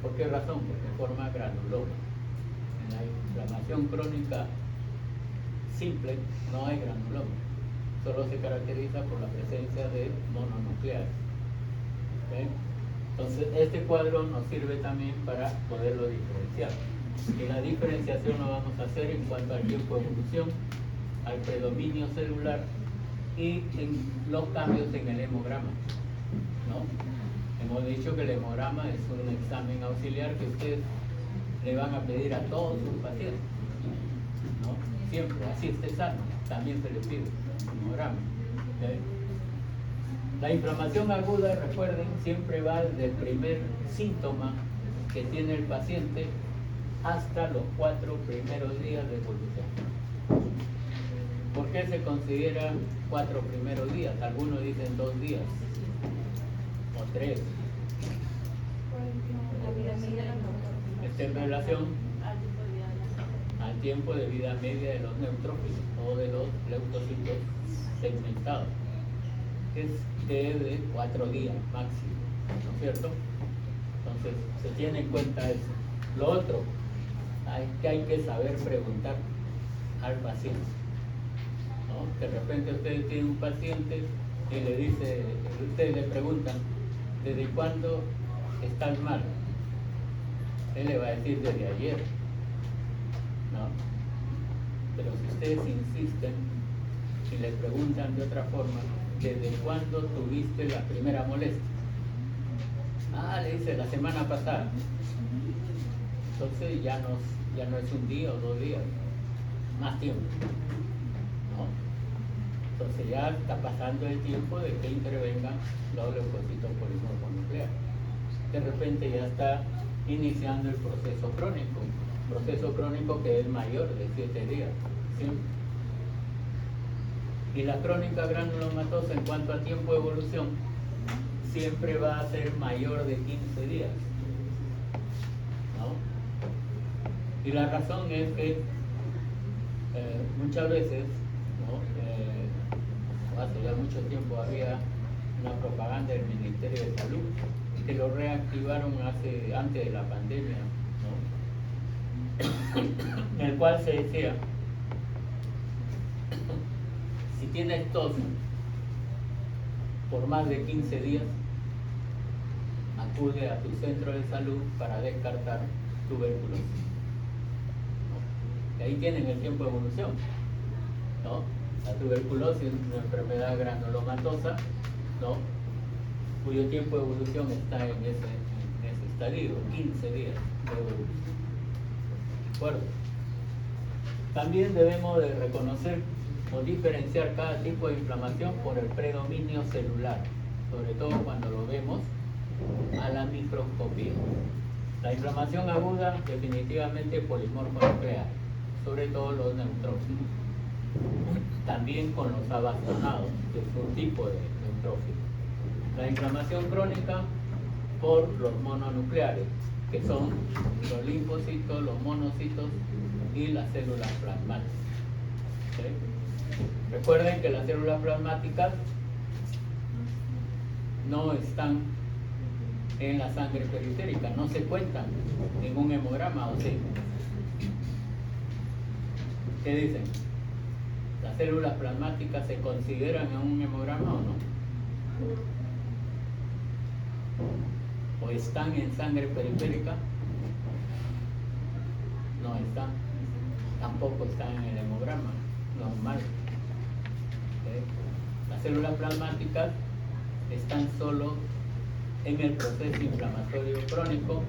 ¿Por qué razón? Porque forma granuloma. En la inflamación crónica simple no hay granuloma, solo se caracteriza por la presencia de mononucleares. ¿Okay? Entonces, este cuadro nos sirve también para poderlo diferenciar. Y la diferenciación lo vamos a hacer en cuanto al tiempo de evolución, al predominio celular y en los cambios en el hemograma, ¿no? Hemos dicho que el hemograma es un examen auxiliar que ustedes le van a pedir a todos sus pacientes, ¿no? Siempre, así esté sano, también se le pide hemograma. ¿Okay? La inflamación aguda, recuerden, siempre va desde el primer síntoma que tiene el paciente hasta los 4 primeros días de evolución. ¿Por qué se considera 4 primeros días? Algunos dicen 2 días o 3. Esta es en relación al tiempo de vida media de los neutrófilos o de los leucocitos segmentados, que es de 4 días máximo, ¿no es cierto? Entonces se tiene en cuenta eso. Lo otro, hay que saber preguntar al paciente, ¿no? De repente ustedes tienen un paciente y le dice, ustedes le preguntan, ¿desde cuándo estás mal? Él le va a decir desde ayer, ¿no? Pero si ustedes insisten y le preguntan de otra forma, ¿desde cuándo tuviste la primera molestia? Ah, le dice, la semana pasada. Entonces ya no es un día o 2 días, más tiempo, ¿no? Entonces ya está pasando el tiempo de que intervengan los leucocitos polimorfonucleares. De repente ya está iniciando el proceso crónico que es mayor de 7 días, ¿sí? Y la crónica granulomatosa en cuanto a tiempo de evolución siempre va a ser mayor de 15 días, ¿no? Y la razón es que muchas veces, ¿no? Hace ya mucho tiempo había una propaganda del Ministerio de Salud que lo reactivaron antes de la pandemia, ¿no? En el cual se decía, si tienes tos por más de 15 días, acude a tu centro de salud para descartar tuberculosis, ¿no? Y ahí tienen el tiempo de evolución, ¿no? La tuberculosis es una enfermedad granulomatosa, ¿no? Cuyo tiempo de evolución está en ese estadio, 15 días de evolución. ¿De acuerdo? También debemos de reconocer o diferenciar cada tipo de inflamación por el predominio celular, sobre todo cuando lo vemos a la microscopía. La inflamación aguda definitivamente polimorfonuclear, sobre todo los neutrófilos. También con los abastonados, que es un tipo de neutrófilo. La inflamación crónica por los mononucleares, que son los linfocitos, los monocitos y las células plasmáticas. ¿Sí? Recuerden que las células plasmáticas no están en la sangre periférica, no se cuentan en un hemograma, ¿o sí? ¿Qué dicen? ¿Las células plasmáticas se consideran en un hemograma o no? ¿O están en sangre periférica? No están. Tampoco están en el hemograma normal. Las células plasmáticas están solo en el proceso inflamatorio crónico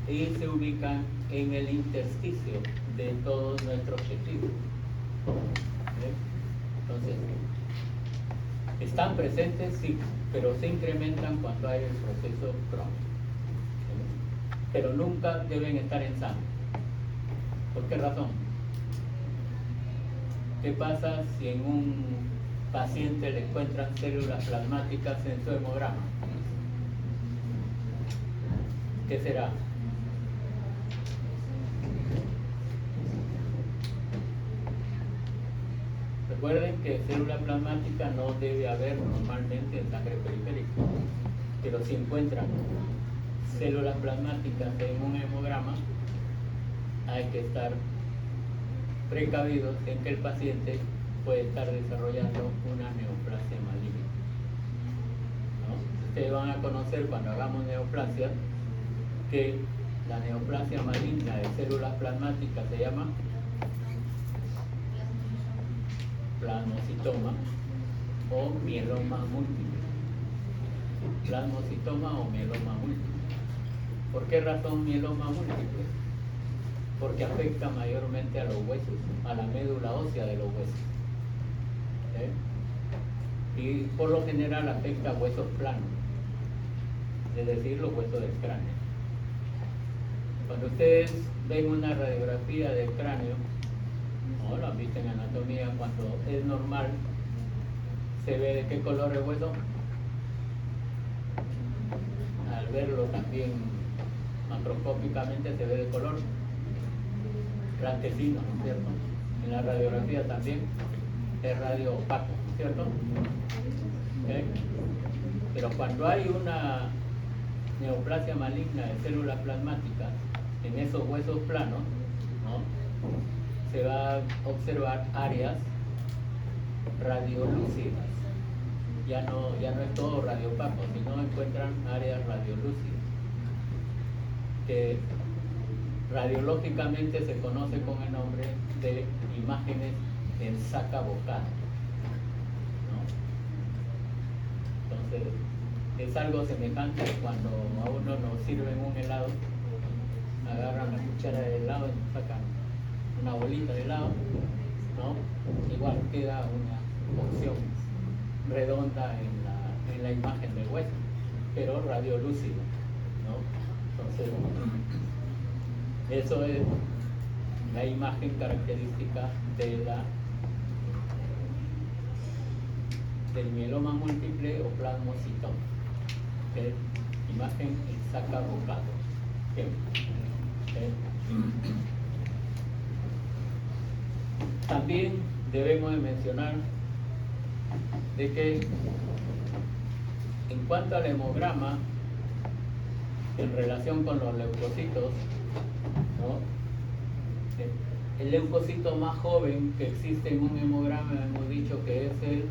y se ubican en el intersticio de todos nuestros tejidos. Entonces, están presentes, sí, pero se incrementan cuando hay el proceso crónico. Pero nunca deben estar en sangre. ¿Por qué razón? ¿Qué pasa si en un paciente le encuentran células plasmáticas en su hemograma? ¿Qué será? Recuerden que célula plasmática no debe haber normalmente en sangre periférica, pero si encuentran células plasmáticas en un hemograma, hay que estar precavidos en que el paciente puede estar desarrollando una neoplasia maligna, ¿no? Ustedes van a conocer cuando hagamos neoplasia que la neoplasia maligna de células plasmáticas se llama plasmocitoma o mieloma múltiple. Plasmocitoma o mieloma múltiple. ¿Por qué razón mieloma múltiple? Porque afecta mayormente a los huesos, a la médula ósea de los huesos. Y por lo general afecta a huesos planos, es decir, los huesos del cráneo. Cuando ustedes ven una radiografía del cráneo, o lo han visto en anatomía, cuando es normal, se ve de qué color el hueso. Al verlo también macroscópicamente se ve de color blanquecino, ¿no es cierto? En la radiografía también es radio opaco, ¿no es cierto? ¿Okay? Pero cuando hay una neoplasia maligna de células plasmáticas en esos huesos planos, ¿no? Se va a observar áreas radiolúcidas. Ya no es todo radiopaco, sino encuentran áreas radiolúcidas que Radiológicamente se conoce con el nombre de imágenes en saca vocal, ¿no? Entonces, es algo semejante cuando a uno nos sirven un helado, agarran la cuchara de helado y sacan una bolita de helado, ¿no? Igual queda una porción redonda en la imagen del hueso, pero radiolúcido, ¿no? Entonces, eso es la imagen característica del mieloma múltiple o plasmocitoma, que es imagen en saca vocal. También debemos de mencionar de que en cuanto al hemograma, en relación con los leucocitos, ¿no? El leucocito más joven que existe en un hemograma hemos dicho que es el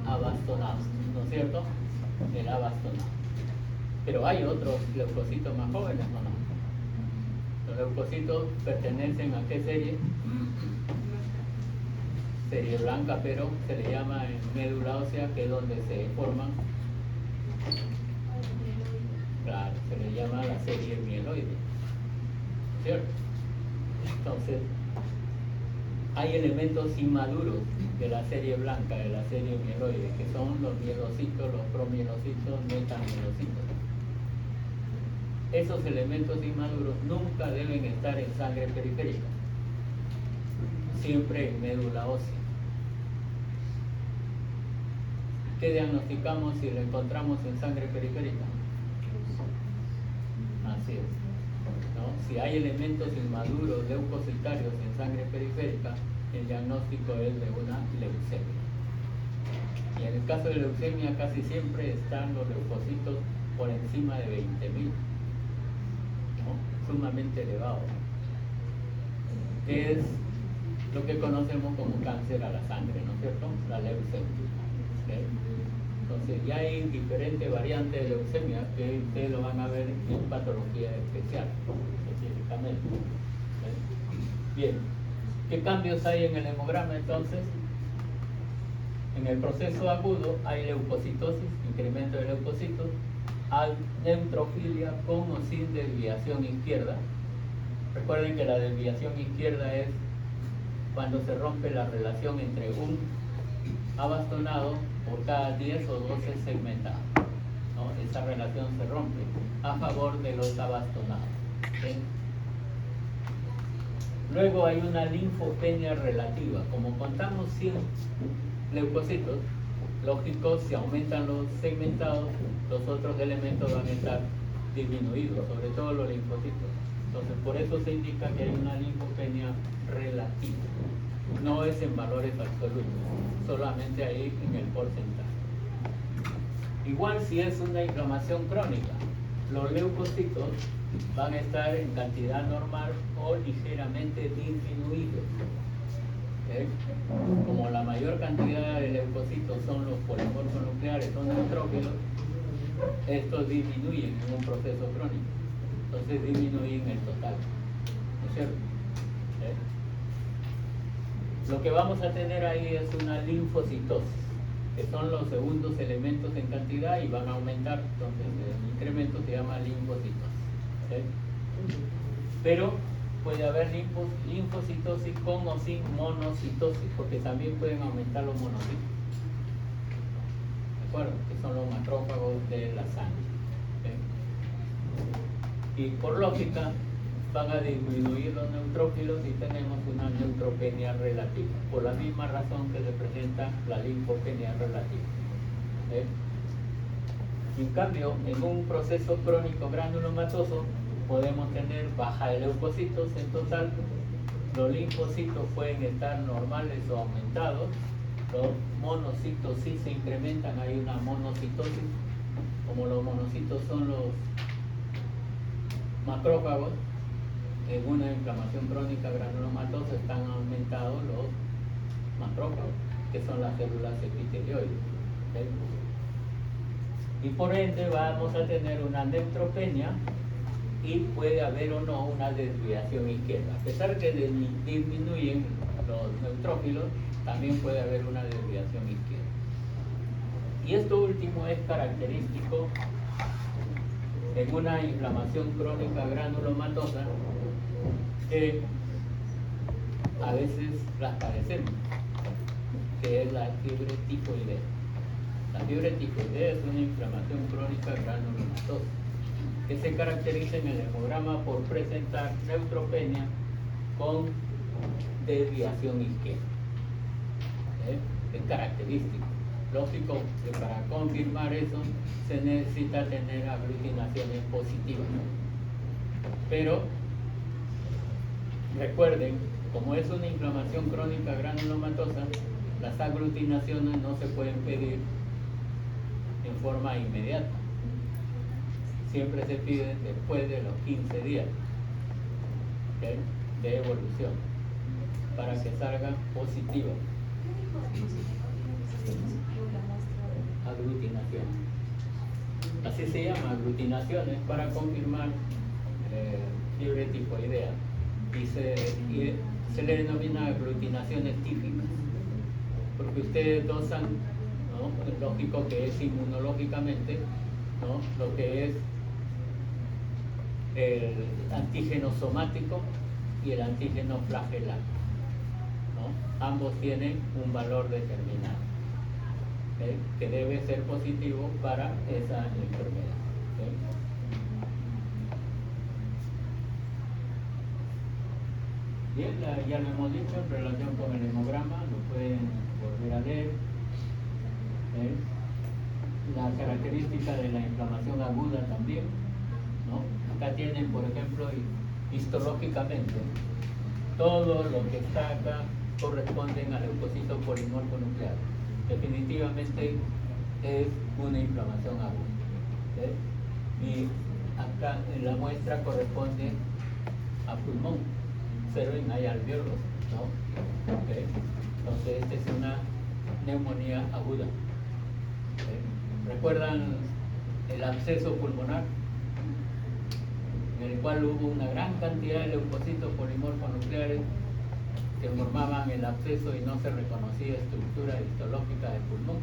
abastonado, ¿no es cierto? El abastonado. Pero hay otros leucocitos más jóvenes, ¿no? Los leucocitos pertenecen a qué serie? Serie blanca, pero se le llama en médula ósea, que es donde se forman. Claro, se le llama la serie mieloide, ¿cierto? Entonces, hay elementos inmaduros de la serie blanca, de la serie mieloide, que son los mielocitos, los promielocitos, metamielocitos. Esos elementos inmaduros nunca deben estar en sangre periférica, siempre en médula ósea. ¿Qué diagnosticamos si lo encontramos en sangre periférica? Así es, ¿no? Si hay elementos inmaduros leucocitarios en sangre periférica, el diagnóstico es de una leucemia. Y en el caso de leucemia casi siempre están los leucocitos por encima de 20.000, ¿no? Sumamente elevado, que es lo que conocemos como cáncer a la sangre, ¿no es cierto? La leucemia. ¿Okay? Entonces ya hay diferentes variantes de leucemia que ustedes lo van a ver en patología especial, específicamente. ¿Okay? Bien, ¿qué cambios hay en el hemograma entonces? En el proceso agudo hay leucocitosis, incremento de leucocitos, hay neutrofilia con o sin desviación izquierda. Recuerden que la desviación izquierda es cuando se rompe la relación entre un abastonado por cada 10 o 12 segmentados, ¿no? Esa relación se rompe a favor de los abastonados, ¿sí? Luego hay una linfopenia relativa. Como contamos 100 leucocitos, lógico, si aumentan los segmentados, los otros elementos van a estar disminuidos, sobre todo los linfocitos. Entonces, por eso se indica que hay una linfopenia relativa. No es en valores absolutos, solamente ahí en el porcentaje. Igual si es una inflamación crónica, los leucocitos van a estar en cantidad normal o ligeramente disminuidos. ¿Okay? Como la mayor cantidad de leucocitos son los polimorfos nucleares, son neutrófilos, estos disminuyen en un proceso crónico. Entonces disminuyen el total, ¿no es cierto? ¿Okay? Lo que vamos a tener ahí es una linfocitosis, que son los segundos elementos en cantidad y van a aumentar, entonces el incremento se llama linfocitosis. ¿Okay? Pero puede haber linfocitosis con o sin monocitosis, porque también pueden aumentar los monocitos, ¿de acuerdo? Que son los macrófagos de la sangre. ¿Okay? Y por lógica van a disminuir los neutrófilos y tenemos una neutropenia relativa, por la misma razón que representa la linfopenia relativa. ¿Okay? En cambio, en un proceso crónico granulomatoso podemos tener baja de leucocitos en total, los linfocitos pueden estar normales o aumentados, los monocitos sí se incrementan, hay una monocitosis, como los monocitos son los macrófagos. En una inflamación crónica granulomatosa están aumentados los macrófagos, que son las células epitelioides. ¿Okay? Y por ende vamos a tener una neutropenia y puede haber o no una desviación izquierda. A pesar que disminuyen los neutrófilos, también puede haber una desviación izquierda. Y esto último es característico en una inflamación crónica granulomatosa que a veces las padecemos, que es la fiebre tifoidea. La fiebre tifoidea es una inflamación crónica granulomatosa que se caracteriza en el hemograma por presentar neutropenia con desviación izquierda. Es característico. Lógico que para confirmar eso se necesita tener aglutinaciones positivas. Pero recuerden, como es una inflamación crónica granulomatosa, las aglutinaciones no se pueden pedir en forma inmediata. Siempre se piden después de los 15 días, ¿okay?, de evolución, para que salgan positivas. Aglutinación. Así se llama, aglutinaciones, para confirmar fiebre tifoidea. Y se le denomina aglutinaciones típicas, porque ustedes dosan, ¿no?, es lógico que es inmunológicamente, ¿no?, lo que es el antígeno somático y el antígeno flagelar, ¿no? Ambos tienen un valor determinado, ¿okay?, que debe ser positivo para esa enfermedad, ¿okay? Bien, ya lo hemos dicho en relación con el hemograma, lo pueden volver a leer. La característica de la inflamación aguda también, ¿no? Acá tienen, por ejemplo, histológicamente, todo lo que está acá corresponden al leucocito polimorfo nuclear. Definitivamente es una inflamación aguda, ¿okay? Y acá en la muestra corresponde a pulmón, cero en hay alveolos, ¿no? ¿Okay? Entonces esta es una neumonía aguda. ¿Okay? ¿Recuerdan el absceso pulmonar, en el cual hubo una gran cantidad de leucocitos polimorfonucleares que formaban el absceso y no se reconocía estructura histológica del pulmón?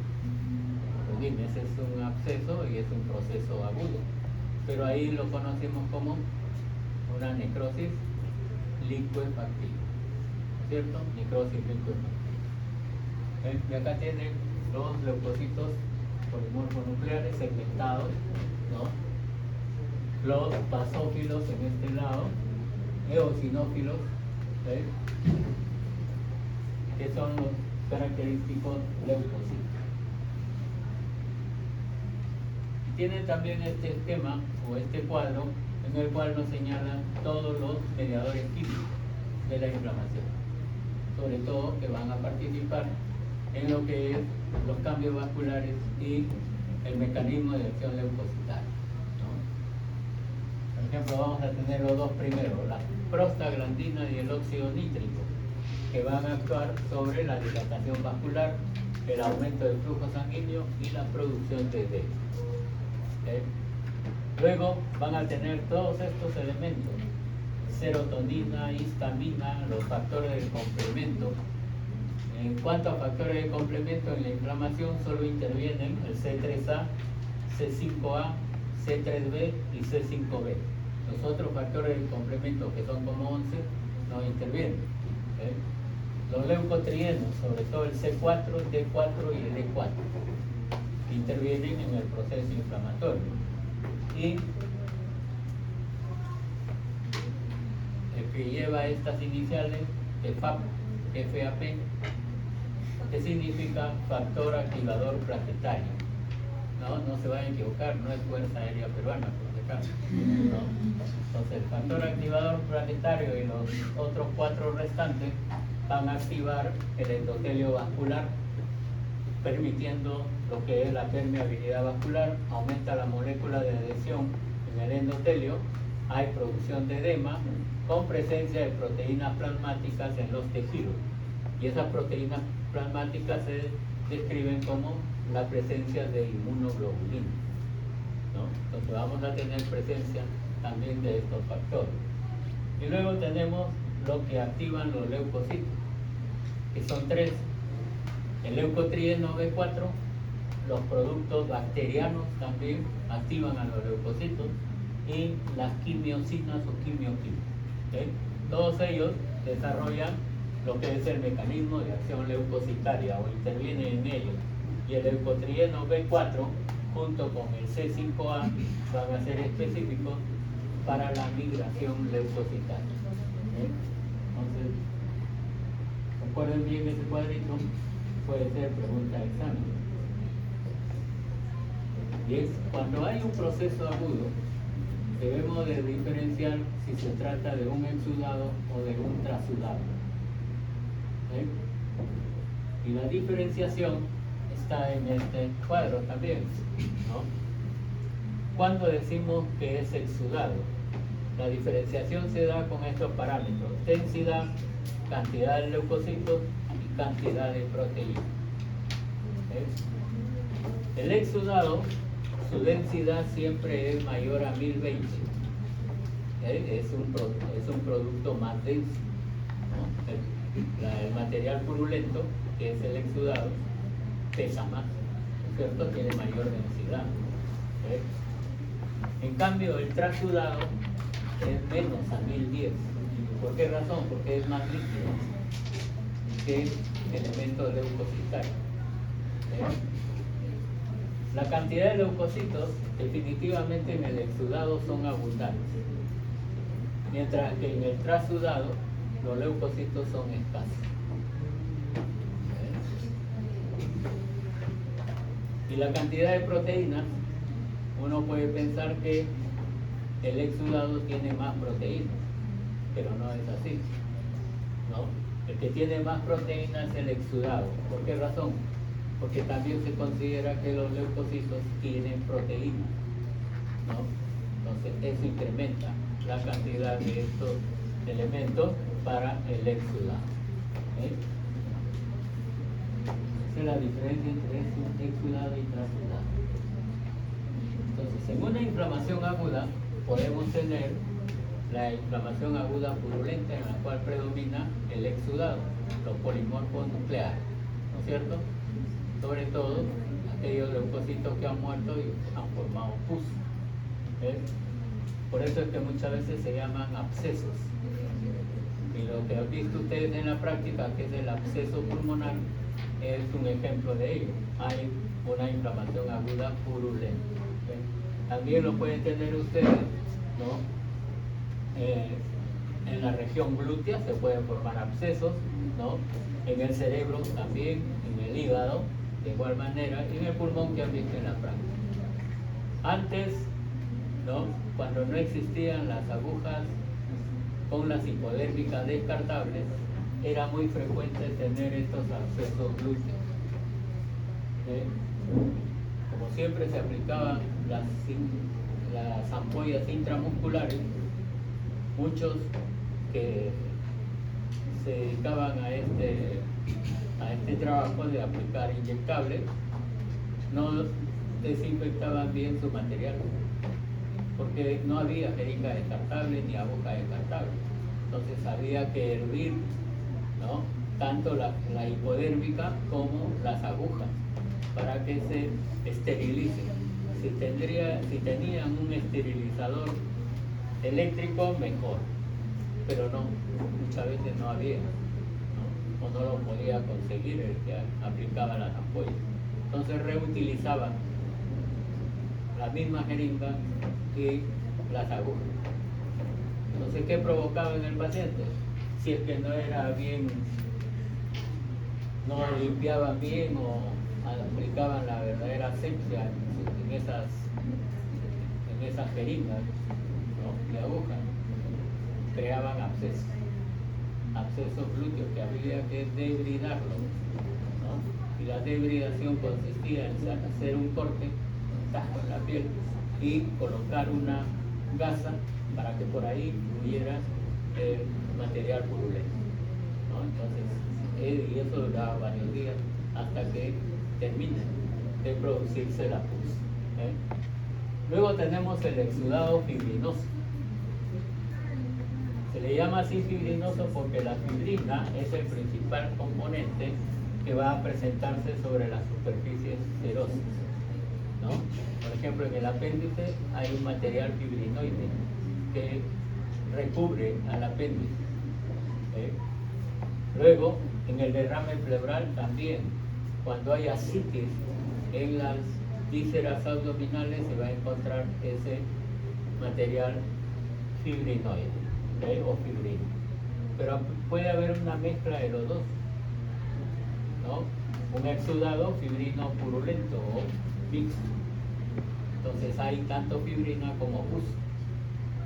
Pues bien, ese es un absceso y es un proceso agudo, pero ahí lo conocemos como una necrosis licuefactiva, ¿cierto? Necrosis licuefactiva. Y acá tienen los leucocitos polimorfonucleares segmentados, ¿no? Los basófilos en este lado, eosinófilos, ¿sí?, que son los característicos leucocitos. Tienen también este esquema o este cuadro en el cual nos señalan todos los mediadores químicos de la inflamación, sobre todo que van a participar en lo que es los cambios vasculares y el mecanismo de acción leucocitaria, ¿no? Por ejemplo, vamos a tener los dos primeros, la prostaglandina y el óxido nítrico, que van a actuar sobre la dilatación vascular, el aumento del flujo sanguíneo y la producción de edema. ¿Okay? Luego van a tener todos estos elementos: serotonina, histamina, los factores de complemento. En cuanto a factores de complemento en la inflamación, solo intervienen el C3A, C5A, C3B y C5B. Los otros factores de complemento, que son como 11, no intervienen. ¿Okay? Los leucotrienos, sobre todo el C4, el D4 y el E4, intervienen en el proceso inflamatorio. Y el que lleva estas iniciales, FAP, que significa factor activador plaquetario. No se vayan a equivocar, no es Fuerza Aérea Peruana, por si acaso, ¿no? Entonces el factor activador plaquetario y los otros 4 restantes van a activar el endotelio vascular, permitiendo lo que es la permeabilidad vascular, aumenta la molécula de adhesión en el endotelio, hay producción de edema con presencia de proteínas plasmáticas en los tejidos, y esas proteínas plasmáticas se describen como la presencia de inmunoglobulina, ¿no? Entonces vamos a tener presencia también de estos factores. Y luego tenemos lo que activan los leucocitos, que son tres: el leucotrieno B4, los productos bacterianos también activan a los leucocitos, y las quimiosinas o quimioquinas. ¿Okay? Todos ellos desarrollan lo que es el mecanismo de acción leucocitaria o intervienen en ellos. Y el leucotrieno B4 junto con el C5A van a ser específicos para la migración leucocitaria. ¿Okay? Entonces, recuerden bien ese cuadrito, puede ser pregunta de examen. Y es cuando hay un proceso agudo, debemos de diferenciar si se trata de un exudado o de un trasudado. ¿Okay? Y la diferenciación está en este cuadro también, ¿no? Cuando decimos que es exudado, la diferenciación se da con estos parámetros: densidad, cantidad de leucocitos y cantidad de proteínas. ¿Okay? El exudado, su densidad siempre es mayor a 1020. ¿Okay? Es un producto más denso, ¿no? El material purulento, que es el exudado, pesa más, ¿no es cierto? Tiene mayor densidad. ¿Okay? En cambio, el trasudado es menos a 1010. ¿Por qué razón? Porque es más líquido que elementos leucocitarios. ¿Okay? La cantidad de leucocitos definitivamente en el exudado son abundantes, mientras que en el trasudado los leucocitos son escasos. ¿Okay? Y la cantidad de proteínas, uno puede pensar que el exudado tiene más proteínas, pero no es así, ¿no? El que tiene más proteínas es el exudado. ¿Por qué razón? Porque también se considera que los leucocitos tienen proteínas, ¿no? Entonces eso incrementa la cantidad de estos elementos para el exudado. ¿Okay? Esa es la diferencia entre exudado y trasudado. Entonces, en una inflamación aguda podemos tener la inflamación aguda purulenta, en la cual predomina el exudado, los polimorfos nucleares, ¿no es cierto? Sobre todo aquellos leucocitos que han muerto y han formado pus. ¿Ves? Por eso es que muchas veces se llaman abscesos. Y lo que han visto ustedes en la práctica, que es el absceso pulmonar, es un ejemplo de ello. Hay una inflamación aguda purulenta. ¿Ves? También lo pueden tener ustedes, ¿no? En la región glútea se pueden formar abscesos, ¿no? En el cerebro también, en el hígado, de igual manera, y en el pulmón, que han visto en la práctica. Antes, ¿no? Cuando no existían las agujas con las hipodérmicas descartables, era muy frecuente tener estos abscesos glúteos. ¿Sí? Como siempre se aplicaban las ampollas intramusculares, muchos que se dedicaban a este trabajo de aplicar inyectables no desinfectaban bien su material, porque no había jeringa descartable ni aguja descartable. Entonces había que hervir, ¿no? Tanto la hipodérmica como las agujas para que se esterilicen. Si tenían un esterilizador eléctrico, mejor, pero no, muchas veces no había, ¿no? O no lo podía conseguir el que aplicaba las ampollas. Entonces reutilizaban la misma jeringa y las agujas. Entonces, ¿qué provocaba en el paciente? Si es que no era bien, no limpiaban bien o aplicaban la verdadera asepsia en esas jeringas, ¿no? De agujas, creaban abscesos glúteos que había que debridarlos, ¿no? Y la debridación consistía en hacer un corte, un tajo en la piel y colocar una gasa para que por ahí hubiera material purulento, ¿no? Entonces, y eso duraba varios días hasta que termine de producirse la pus. Luego tenemos el exudado fibrinoso. Se le llama así fibrinoso porque la fibrina es el principal componente que va a presentarse sobre las superficies serosas, ¿no? Por ejemplo, en el apéndice hay un material fibrinoide que recubre al apéndice. Luego, en el derrame pleural también, cuando hay ascitis en las vísceras abdominales se va a encontrar ese material fibrinoide, o fibrino. Pero puede haber una mezcla de los dos, ¿no? Un exudado fibrino purulento o mixto. Entonces hay tanto fibrina como pus.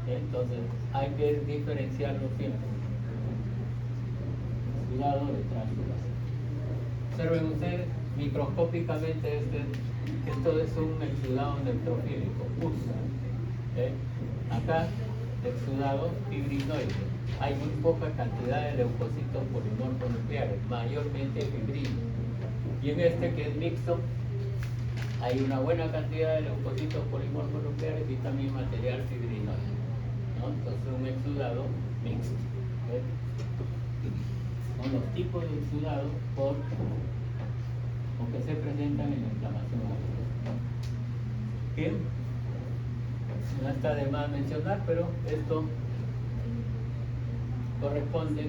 Entonces hay que diferenciarlo siempre. Exudado de transudado. Observen ustedes microscópicamente esto es un exudado neutrofílico, pus. Acá exudado fibrinoide. Hay muy poca cantidad de leucocitos polimorfonucleares, mayormente fibrino. Y en este que es mixto, hay una buena cantidad de leucocitos polimorfonucleares y también material fibrinoide, ¿no? Entonces un exudado mixto. Son los tipos de exudados o que se presentan en la inflamación aguda. Bien, no está de más mencionar, pero esto corresponde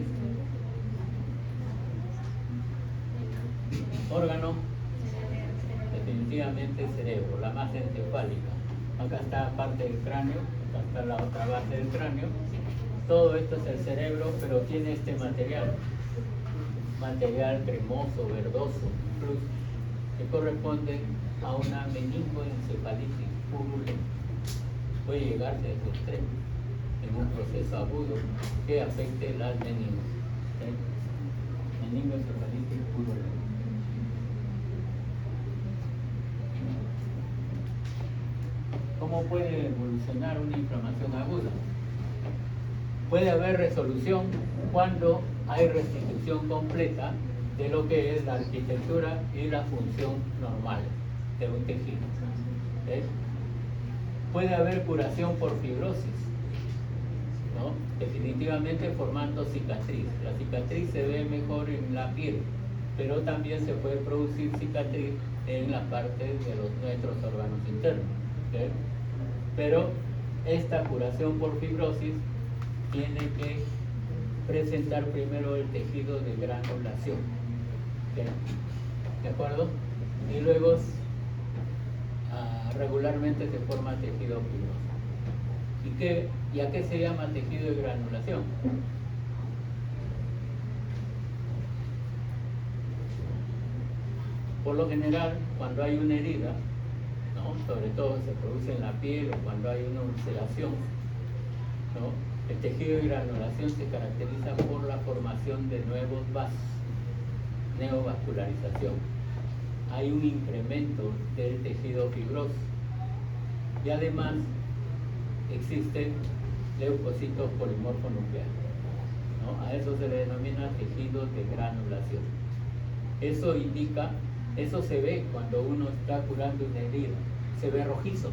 órgano, definitivamente cerebro, la masa encefálica. Acá está parte del cráneo, acá está la otra base del cráneo. Todo esto es el cerebro, pero tiene este material cremoso, verdoso, incluso, que corresponde a una meningoencefalitis purulenta. Puede llegarse a ese extremo en un proceso agudo que afecte las meningos. Meningoencefalitis purulenta. ¿Cómo puede evolucionar una inflamación aguda? Puede haber resolución cuando hay restitución completa de lo que es la arquitectura y la función normal de un tejido. Puede haber curación por fibrosis, ¿no? Definitivamente formando cicatriz. La cicatriz se ve mejor en la piel, pero también se puede producir cicatriz en la parte de nuestros órganos internos. Pero esta curación por fibrosis tiene que presentar primero el tejido de granulación, ¿de acuerdo? Y luego regularmente se forma tejido fibroso. ¿Y a qué se llama tejido de granulación? Por lo general, cuando hay una herida, ¿no? Sobre todo se produce en la piel o cuando hay una ulceración, ¿no? El tejido de granulación se caracteriza por la formación de nuevos vasos, neovascularización. Hay un incremento del tejido fibroso y además existen leucocitos polimorfonucleares, ¿no? A eso se le denomina tejido de granulación. Eso indica, eso se ve cuando uno está curando una herida, se ve rojizo,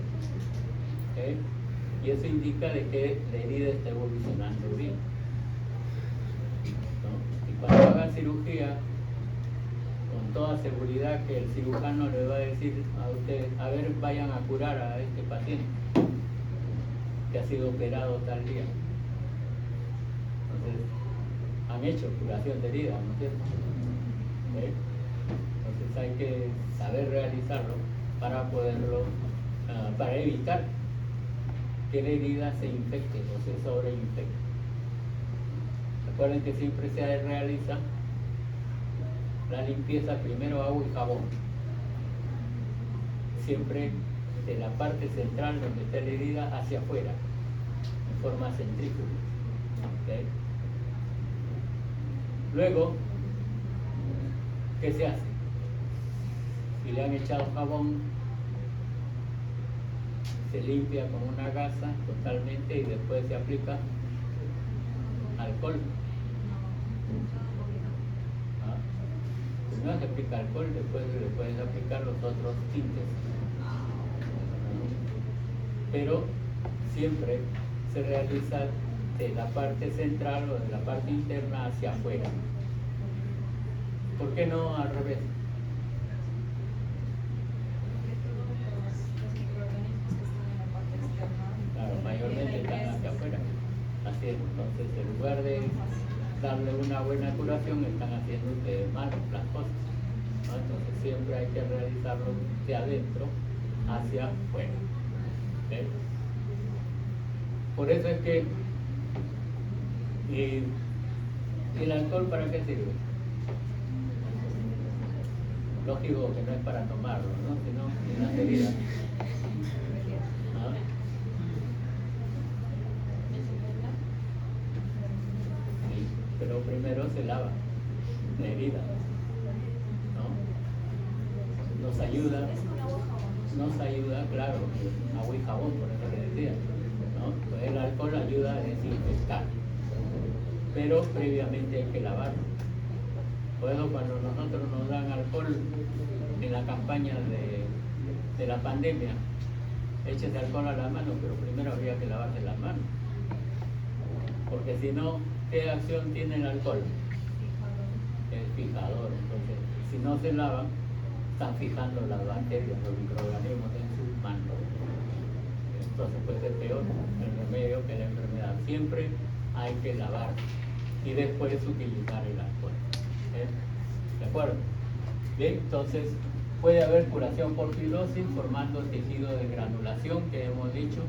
y eso indica de que la herida está evolucionando bien, ¿no? Y cuando hagan cirugía, con toda seguridad que el cirujano le va a decir a usted, a ver, vayan a curar a este paciente que ha sido operado tal día. Entonces, han hecho curación de herida, ¿no es cierto? Entonces hay que saber realizarlo para poderlo, para evitar que la herida se infecte o se sobreinfecte. Recuerden que siempre se realiza la limpieza primero agua y jabón, siempre de la parte central donde está la herida hacia afuera, en forma centrífuga. Luego, ¿qué se hace? Si le han echado jabón, se limpia con una gasa totalmente y después se aplica alcohol. Primero se aplica alcohol, después le puedes aplicar los otros tintes. Pero siempre se realiza de la parte central o de la parte interna hacia afuera. ¿Por qué no al revés? Claro, mayormente están hacia afuera. Así es, entonces en lugar de darle una buena curación, están haciendo ustedes mal las cosas, ¿no? Entonces siempre hay que realizarlo de adentro hacia afuera. ¿Okay? Por eso es que el alcohol, ¿para qué sirve? Lógico que no es para tomarlo, ¿no? Sino en las heridas. ¿Ah? Sí, pero primero se lava la herida, ¿no? Nos ayuda, claro, agua y jabón, por eso le decía, ¿no? Pues el alcohol ayuda a desinfectar, pero previamente hay que lavarlo. Por eso cuando nosotros nos dan alcohol en la campaña de la pandemia, échese alcohol a las manos, pero primero habría que lavarse las manos. Porque si no, ¿qué acción tiene el alcohol? Es fijador. Entonces, si no se lavan, están fijando las bacterias, los microorganismos en sus manos. Entonces puede ser peor el remedio que la enfermedad. Siempre hay que lavar y después utilizar el alcohol. ¿De acuerdo? Bien, entonces puede haber curación por fibrosis formando tejido de granulación, que hemos dicho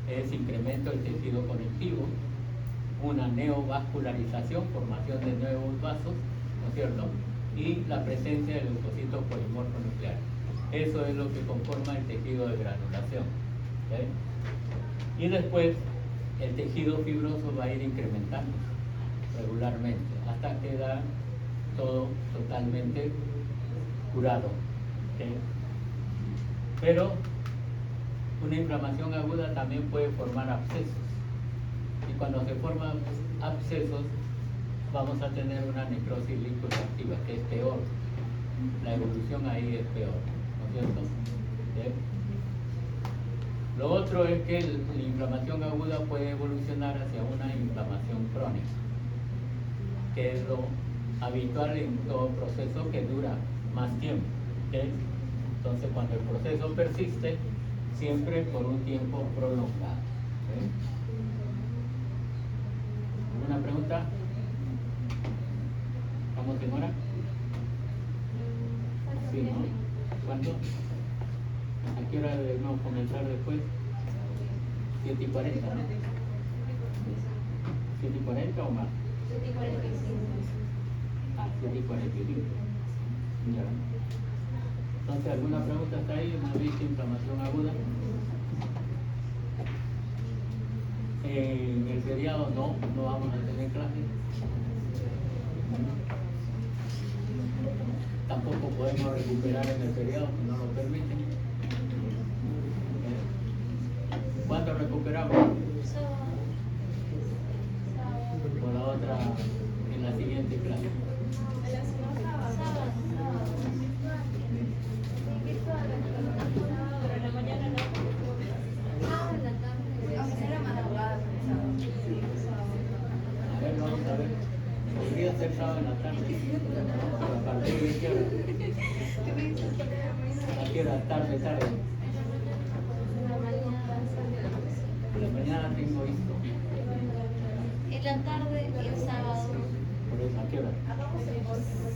es incremento del tejido conectivo, una neovascularización, formación de nuevos vasos, ¿no es cierto? Y la presencia de leucocitos polimorfos nucleares. Eso es lo que conforma el tejido de granulación. ¿Okay? Y después el tejido fibroso va a ir incrementando regularmente hasta quedar todo totalmente curado. ¿Okay? Pero una inflamación aguda también puede formar abscesos. Y cuando se forman abscesos, vamos a tener una necrosis lipoactiva, que es peor. La evolución ahí es peor, ¿no es cierto? ¿Sí? Lo otro es que la inflamación aguda puede evolucionar hacia una inflamación crónica, que es lo habitual en todo proceso que dura más tiempo. ¿Sí? Entonces, cuando el proceso persiste, siempre por un tiempo prolongado. ¿Sí? ¿Alguna pregunta? ¿Vamos en hora? Sí, ¿no? ¿Cuándo? ¿A qué hora debemos comenzar después? 7:40, ¿no? 7:40 o más. 7:45. Ah, 7:45. Ya. Entonces, ¿alguna pregunta hasta ahí? ¿Hemos visto inflamación aguda? En el feriado no vamos a tener clases. Tampoco podemos recuperar en el feriado si no lo permiten. ¿Cuándo recuperamos? Por la otra, en la siguiente clase. Pero en la mañana no. A ver, vamos a ver. Podría ser sábado en la tarde. ¿A partir de qué hora? ¿A qué hora? Tarde. En la mañana tengo esto. En la tarde y el sábado. Por eso, ¿a qué hora?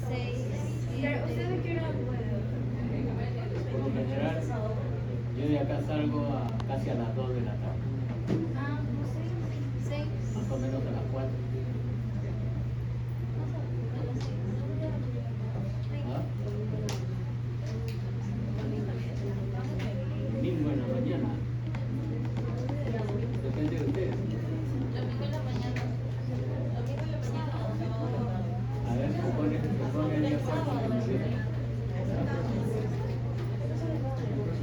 6, ¿Ustedes qué hora pueden? Por lo general, yo de acá salgo casi a las 2 de la tarde. Ah, no sé. 6. Más o menos a las 4. ¿Ah? Domingo en la mañana. Depende de ustedes. Domingo en la mañana. A ver, supone el día 4 que me dice.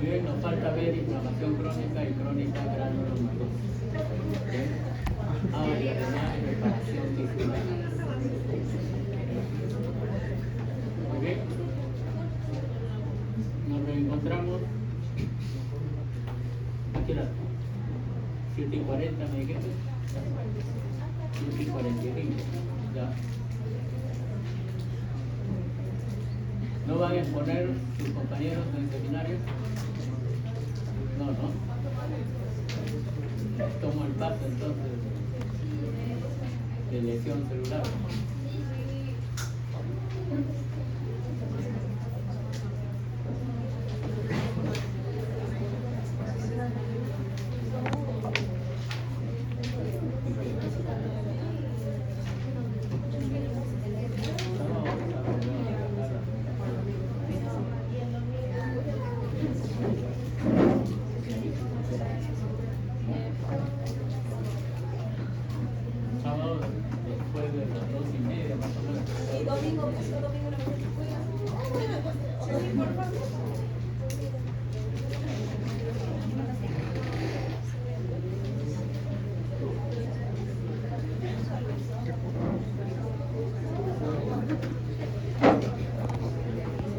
Bien, nos falta ver inflamación crónica y crónica granulomatosa. ¿Okay? Ahora ya tenía reparación tiscular. Muy bien. Nos reencontramos. ¿A qué hora? 7:40 me dijiste. 10:45. Ya. ¿No van a exponer sus compañeros en el seminario? No, no. Tomo el paso entonces de lesión celular.